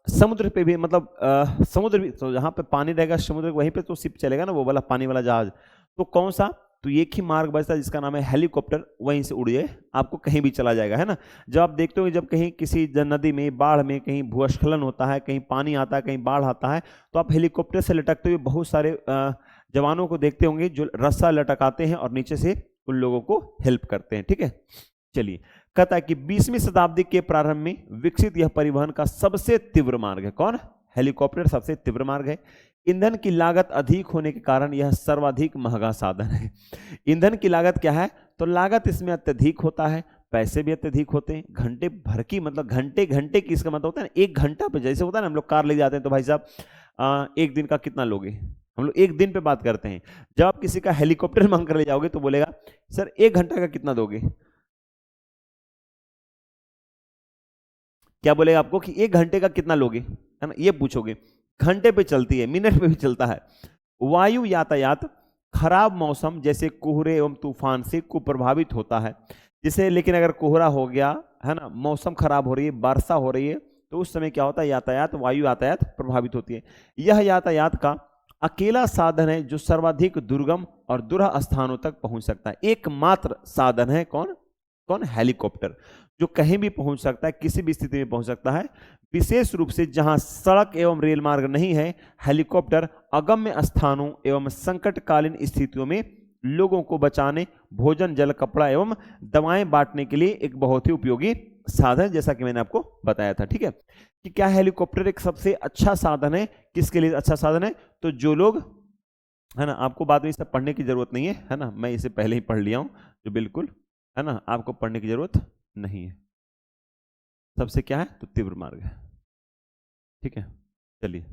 समुद्र पे भी मतलब समुद्र भी तो जहाँ पे पानी रहेगा समुद्र वहीं पे तो शिप चलेगा ना, वो वाला पानी वाला जहाज। तो कौन सा, तो एक ही मार्ग बचता है जिसका नाम है हेलीकॉप्टर, वहीं से उड़ जाए आपको कहीं भी चला जाएगा, है ना। जब आप देखते हो जब कहीं किसी नदी में, बाढ़ में, कहीं भूस्खलन होता है, कहीं पानी आता है, कहीं बाढ़ आता है, तो आप हेलीकॉप्टर से लटकते हुए बहुत सारे जवानों को देखते होंगे जो रस्सा लटकाते हैं और नीचे से उन लोगों को हेल्प करते हैं, ठीक है। चलिए, कहता है कि 20वीं शताब्दी के प्रारंभ में विकसित यह परिवहन का सबसे तीव्र मार्ग है। कौन, हेलीकॉप्टर सबसे तीव्र मार्ग है। ईंधन की लागत अधिक होने के कारण यह सर्वाधिक महंगा साधन है। ईंधन की लागत क्या है, तो लागत इसमें अत्यधिक होता है, पैसे भी अत्यधिक होते हैं, घंटे भर की मतलब घंटे घंटे की, इसका मतलब होता है ना एक घंटा पे, जैसे होता है ना हम लोग कार ले जाते हैं तो भाई साहब एक दिन का कितना लोगे, हम लोग एक दिन पे बात करते हैं। जब आप किसी का हेलीकॉप्टर मांग कर ले जाओगे तो बोलेगा सर 1 घंटा का कितना दोगे, क्या बोलेगा आपको कि 1 घंटे का कितना लोगे, है ना, ये पूछोगे। घंटे पे चलती है, मिनट पे भी चलता है। वायु यातायात खराब मौसम जैसे कोहरे एवं तूफान से कुप्रभावित होता है। जैसे लेकिन अगर कोहरा हो गया, है ना, मौसम खराब हो रही है, वर्षा हो रही है, तो उस समय क्या होता है, यातायात, वायु यातायात प्रभावित होती है। यह यातायात का अकेला साधन है जो सर्वाधिक दुर्गम और दुरह स्थानों तक पहुंच सकता है। एकमात्र साधन है कौन, कौन, हेलीकॉप्टर, जो कहीं भी पहुंच सकता है, किसी भी स्थिति में पहुंच सकता है। विशेष रूप से जहां सड़क एवं रेल मार्ग नहीं है, हेलीकॉप्टर अगम्य स्थानों एवं संकटकालीन स्थितियों में लोगों को बचाने, भोजन, जल, कपड़ा एवं दवाएं बांटने के लिए एक बहुत ही उपयोगी साधन, जैसा कि मैंने आपको बताया था, ठीक है। कि क्या हेलीकॉप्टर एक सबसे अच्छा साधन है, किसके लिए अच्छा साधन है, तो जो लोग, है ना, आपको बाद में इसे पढ़ने की जरूरत नहीं है ना, मैं इसे पहले ही पढ़ लिया हूं, जो बिल्कुल, है ना, आपको पढ़ने की जरूरत नहीं है। सबसे क्या है, तो तीव्र मार्ग है, ठीक है। चलिए,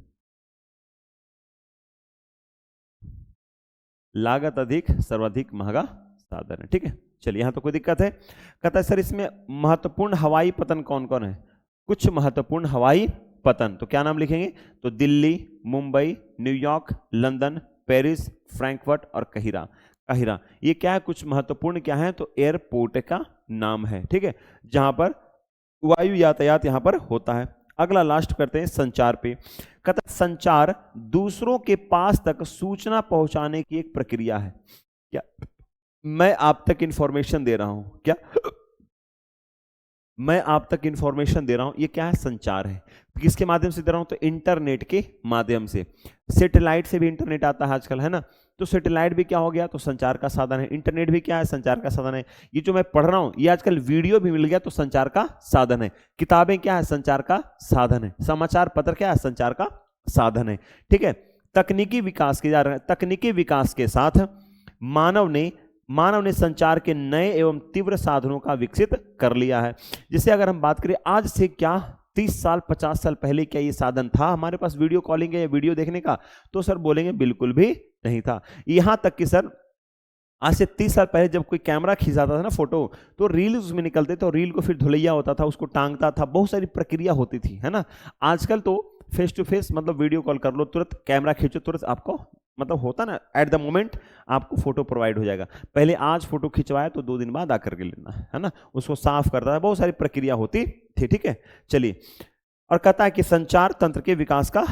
लागत अधिक, सर्वाधिक महंगा साधन है, ठीक है। चलिए, यहां तो कोई दिक्कत है। कहता है सर इसमें महत्वपूर्ण हवाई पतन कौन कौन है, कुछ महत्वपूर्ण हवाई पतन, तो क्या नाम लिखेंगे, तो Delhi, Mumbai, New York, London, Paris, Frankfurt और कहिरा। कहिरा ये क्या है, कुछ महत्वपूर्ण क्या है, तो एयरपोर्ट का नाम है, ठीक है, जहां पर वायु यातायात यहां पर होता है। अगला लास्ट करते हैं संचार पे। कहता है संचार दूसरों के पास तक सूचना पहुंचाने की एक प्रक्रिया है। क्या मैं आप तक इंफॉर्मेशन दे रहा हूं, क्या मैं आप तक इंफॉर्मेशन दे रहा हूं, ये क्या है, संचार है। किसके माध्यम से दे रहा हूं, तो इंटरनेट के माध्यम से। सैटेलाइट से भी इंटरनेट आता है आजकल, है ना, तो सैटेलाइट भी क्या हो गया, तो संचार का साधन है। इंटरनेट भी क्या है, संचार का साधन है। ये जो मैं पढ़ रहा हूं, ये आजकल वीडियो भी मिल गया तो संचार का साधन है। किताबें क्या है, संचार का साधन है। समाचार पत्र क्या है, संचार का साधन है, ठीक है। तकनीकी विकास के जा रहे हैं, तकनीकी विकास के साथ मानव ने संचार के नए एवं तीव्र साधनों का विकसित कर लिया है। जैसे अगर हम बात करें आज से क्या 30 साल 50 साल पहले क्या ये साधन था हमारे पास वीडियो कॉलिंग या वीडियो देखने का, तो सर बोलेंगे बिल्कुल भी नहीं था। यहां तक कि सर आज से 30 साल पहले जब कोई कैमरा खिंचाता था ना फोटो, तो रील उसमें निकलते थे और रील को फिर धुलैया होता था, उसको टांगता था, बहुत सारी प्रक्रिया होती थी, है ना। आजकल तो फेस टू फेस मतलब वीडियो कॉल कर लो, तुरंत कैमरा खींचो, तुरंत आपको मतलब होता ना एट द मोमेंट आपको फोटो प्रोवाइड हो जाएगा। पहले आज फोटो खिंचवाया तो 2 दिन बाद आकर के लेना, है ना, उसको साफ करता है, बहुत सारी प्रक्रिया होती थी, ठीक है। चलिए, और कहता है कि संचार तंत्र के विकास का,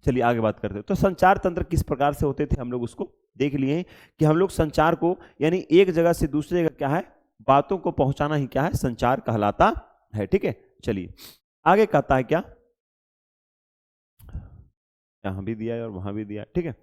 चलिए आगे बात करते हैं। तो संचार तंत्र किस प्रकार से होते थे हम लोग उसको देख लिए कि हम लोग संचार को यानी एक जगह से दूसरी जगह क्या है, बातों को पहुंचाना ही क्या है, संचार कहलाता है, ठीक है। चलिए आगे कहता है क्या, यहां भी दिया है और वहां भी दिया है, ठीक है।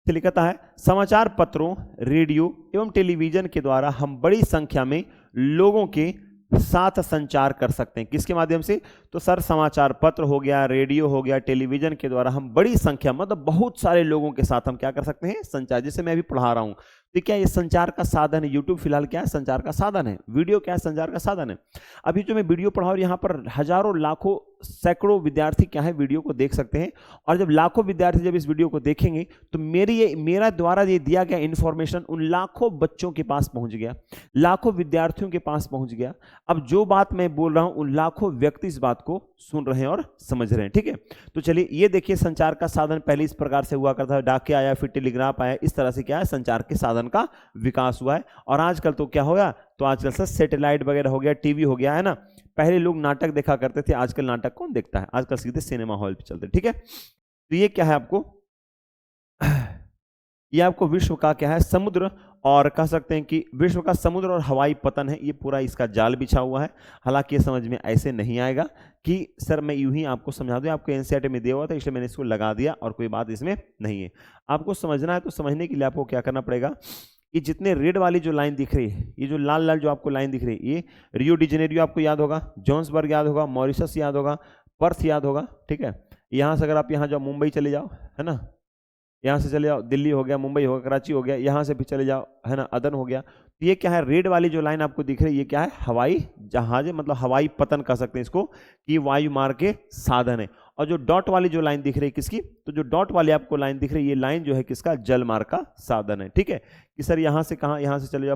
चलिए कहता है समाचार पत्रों, रेडियो एवं टेलीविजन के द्वारा हम बड़ी संख्या में लोगों के साथ संचार कर सकते हैं। किसके माध्यम से, तो सर समाचार पत्र हो गया, रेडियो हो गया, टेलीविजन के द्वारा हम बड़ी संख्या मतलब बहुत सारे लोगों के साथ हम क्या कर सकते हैं, संचार। जैसे मैं अभी पढ़ा रहा हूं तो क्या ये संचार का साधन है। यूट्यूब फिलहाल क्या है, संचार का साधन है। वीडियो क्या है, संचार का साधन है। अभी जो मैं वीडियो पढ़ा और यहाँ पर हजारों लाखों सैकड़ों विद्यार्थी क्या है वीडियो को देख सकते हैं, और जब लाखों विद्यार्थी जब इस वीडियो को देखेंगे तो मेरा द्वारा ये दिया गया इंफॉर्मेशन उन लाखों बच्चों के पास पहुंच गया, लाखों विद्यार्थियों के पास पहुंच गया। अब जो बात मैं बोल रहा हूं उन लाखों व्यक्ति इस बात को सुन रहे हैं और समझ रहे हैं, ठीक है। तो चलिए ये देखिए संचार का साधन पहले इस प्रकार से हुआ करता है, डाकिया आया, फिर टेलीग्राफ आया, इस तरह से क्या है संचार के साधन का विकास हुआ है। और आजकल तो क्या होगा, तो आजकल से सैटेलाइट वगैरह हो गया, टीवी हो गया, है ना, पहले लोग नाटक देखा करते थे, आजकल नाटक कौन देखता है, आजकल सीधे सिनेमा हॉल पे चलते, ठीक है। तो ये क्या है आपको, ये आपको विश्व का क्या है, समुद्र, और कह सकते हैं कि विश्व का समुद्र और हवाई पतन है, ये पूरा इसका जाल बिछा हुआ है। हालांकि ये समझ में ऐसे नहीं आएगा कि सर मैं यूं ही आपको समझा दूं, आपको एनसीईआरटी में दिया हुआ था इसलिए मैंने इसको लगा दिया और कोई बात इसमें नहीं है। आपको समझना है तो समझने के लिए आपको क्या करना पड़ेगा, ये जितने रेड वाली जो लाइन दिख रही है, ये जो लाल लाल जो आपको लाइन दिख रही है, ये रियो डी जेनेरियो आपको याद होगा, जोहान्सबर्ग याद होगा, मॉरिशस याद होगा, पर्थ याद होगा, ठीक है। यहाँ से अगर आप यहाँ जाओ, मुंबई चले जाओ, है ना, यहाँ से चले जाओ, दिल्ली हो गया, मुंबई हो गया, कराची हो गया, यहाँ से भी चले जाओ, है ना, अदन हो गया। तो ये क्या है, रेड वाली जो लाइन आपको दिख रही है, ये क्या है, हवाई जहाज, मतलब हवाई पतन कह सकते हैं इसको, कि वायु मार्ग के साधन है। और जो डॉट वाली जो लाइन दिख रही है किसकी, तो जो डॉट वाली आपको लाइन दिख रही है, ये लाइन जो है किसका, जल मार्ग का साधन है, ठीक है। कि सर यहाँ से कहाँ, यहाँ से चले जाओ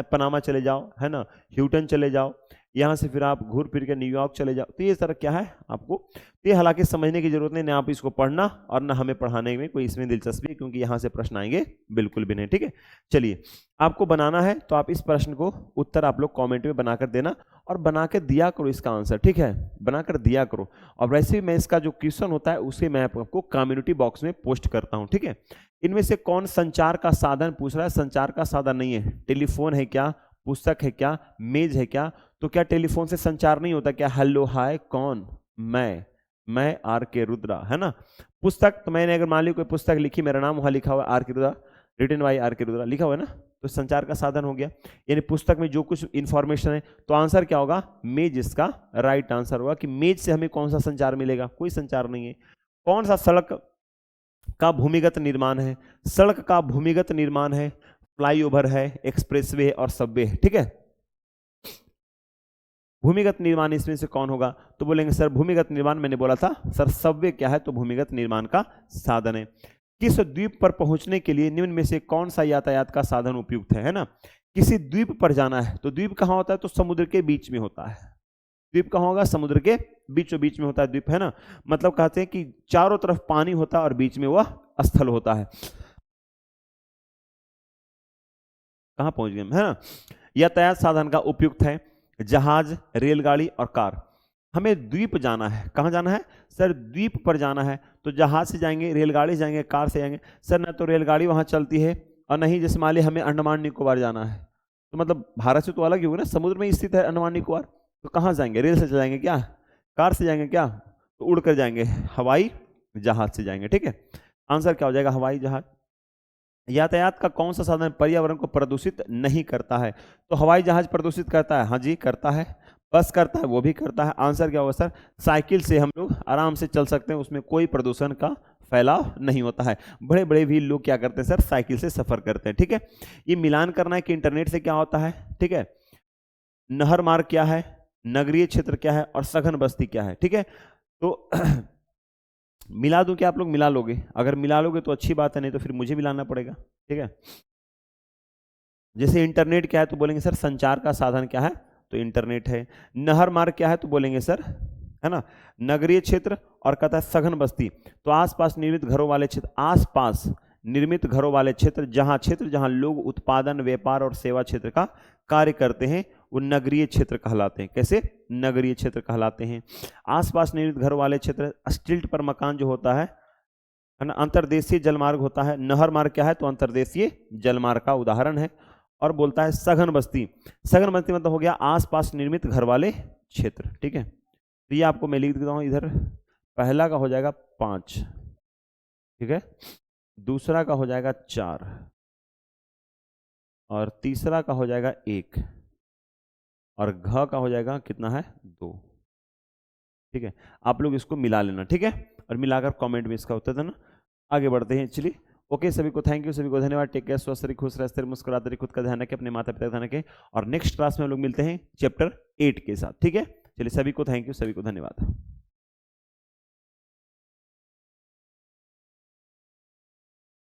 पनामा चले जाओ, है ना, ह्यूटन चले जाओ, यहाँ से फिर आप घूर फिर के न्यूयॉर्क चले जाओ। तो ये सर क्या है आपको, तो ये हालांकि समझने की जरूरत नहीं, ना आप इसको पढ़ना और ना हमें पढ़ाने में कोई इसमें दिलचस्पी है, क्योंकि यहाँ से प्रश्न आएंगे बिल्कुल भी नहीं, ठीक है। चलिए, आपको बनाना है तो आप इस प्रश्न को उत्तर आप लोग कमेंट में बनाकर देना और बना के दिया करो इसका आंसर, ठीक है, बनाकर दिया करो। और वैसे भी मैं इसका जो क्वेश्चन होता है उसे मैं आपको कम्युनिटी बॉक्स में पोस्ट करता हूँ, ठीक है। इनमें से कौन संचार का साधन पूछ रहा है, संचार का साधन नहीं है, टेलीफोन है क्या, पुस्तक है क्या, मेज है क्या। तो क्या टेलीफोन से संचार नहीं होता क्या, हेलो हाय कौन, मैं आर के रुद्रा, है ना। पुस्तक, तो मैंने अगर मान ली कोई पुस्तक लिखी, मेरा नाम वहां लिखा हुआ आर के रुद्रा, रिटन बाय आर के रुद्रा लिखा हुआ है ना, तो संचार का साधन हो गया। यानी पुस्तक में जो कुछ इंफॉर्मेशन है, तो आंसर क्या होगा, मेज इसका राइट आंसर होगा। कि मेज से हमें कौन सा संचार मिलेगा, कोई संचार नहीं है। कौन सा सड़क का भूमिगत निर्माण है, सड़क का भूमिगत निर्माण है, फ्लाईओवर है, एक्सप्रेसवे और सबवे है, ठीक है। भूमिगत निर्माण इसमें से कौन होगा, तो बोलेंगे सर भूमिगत निर्माण, मैंने बोला था सर सबवे क्या है, तो भूमिगत निर्माण का साधन है। किस द्वीप पर पहुंचने के लिए निम्न में से कौन सा यातायात का साधन उपयुक्त है ना। किसी द्वीप पर जाना है, तो द्वीप कहाँ होता है, तो समुद्र के बीच में होता है। द्वीप कहाँ होगा, समुद्र के बीचों बीच में होता है द्वीप, है ना। मतलब कहते हैं कि चारों तरफ पानी होता है और बीच में वह स्थल होता है। कहाँ पहुंच गए, है ना। यातायात साधन का उपयुक्त है जहाज, रेलगाड़ी और कार। हमें द्वीप जाना है, कहाँ जाना है सर, द्वीप पर जाना है, तो जहाज से जाएंगे, रेलगाड़ी से जाएंगे, कार से जाएंगे। सर ना तो रेलगाड़ी वहां चलती है और नहीं, जैसे मान लीजिए हमें अंडमान निकोबार जाना है, तो मतलब भारत से तो अलग ही होगा ना, समुद्र में स्थित है अंडमान निकोबार, तो कहाँ जाएंगे, रेल से जाएंगे क्या, कार से जाएंगे क्या, तो उड़ कर जाएंगे, हवाई जहाज से जाएंगे, ठीक है। आंसर क्या हो जाएगा, हवाई जहाज। यातायात का कौन सा साधन पर्यावरण को प्रदूषित नहीं करता है, तो हवाई जहाज प्रदूषित करता है, हाँ जी करता है। बस करता है, वो भी करता है। आंसर क्या होगा सर, साइकिल से हम लोग आराम से चल सकते हैं, उसमें कोई प्रदूषण का फैलाव नहीं होता है। बड़े बड़े भी लोग क्या करते हैं सर, साइकिल से सफर करते हैं, ठीक है। ये मिलान करना है कि इंटरनेट से क्या होता है, ठीक है। नहर मार्ग क्या है, नगरीय क्षेत्र क्या है और सघन बस्ती क्या है, ठीक है। तो मिला दूं क्या, आप लोग मिला लोगे, अगर मिला लोगे तो अच्छी बात है, नहीं तो फिर मुझे भी लाना पड़ेगा, ठीक है। जैसे इंटरनेट क्या है, तो बोलेंगे सर संचार का साधन क्या है, तो इंटरनेट है। नहर मार्ग क्या है, तो बोलेंगे सर, है ना, नगरीय क्षेत्र। और कहता है सघन बस्ती, तो आसपास निर्मित घरों वाले क्षेत्र, आसपास निर्मित घरों वाले क्षेत्र, जहां लोग उत्पादन, व्यापार और सेवा क्षेत्र का कार्य करते हैं, वो नगरीय क्षेत्र कहलाते हैं। कैसे, नगरीय क्षेत्र कहलाते हैं। आसपास निर्मित घर वाले क्षेत्र, स्टिल्ट पर मकान जो होता है ना, अंतर्देशीय जलमार्ग होता है। नहर मार्ग क्या है, तो अंतर्देशीय जलमार्ग का उदाहरण है। और बोलता है सघन बस्ती, सघन बस्ती मतलब हो गया आसपास निर्मित घर वाले क्षेत्र, ठीक है। तो ये आपको मैं लिख देता हूं इधर, पहला का हो जाएगा 5, ठीक है, दूसरा का हो जाएगा 4 और तीसरा का हो जाएगा 1 और घ का हो जाएगा कितना है, 2, ठीक है। आप लोग इसको मिला लेना, ठीक है, और मिलाकर कमेंट में इसका उत्तर देना। आगे बढ़ते हैं, चलिए। ओके, सभी को थैंक यू, सभी को धन्यवाद। टेक केयर, स्वस्थ रहिए, खुश रहिए, मुस्कुराते रहिए, खुद का ध्यान रखें, अपने माता पिता का ध्यान रखें। और नेक्स्ट क्लास में हम लोग मिलते हैं चैप्टर 8 के साथ, ठीक है। चलिए, सभी को थैंक यू, सभी को धन्यवाद।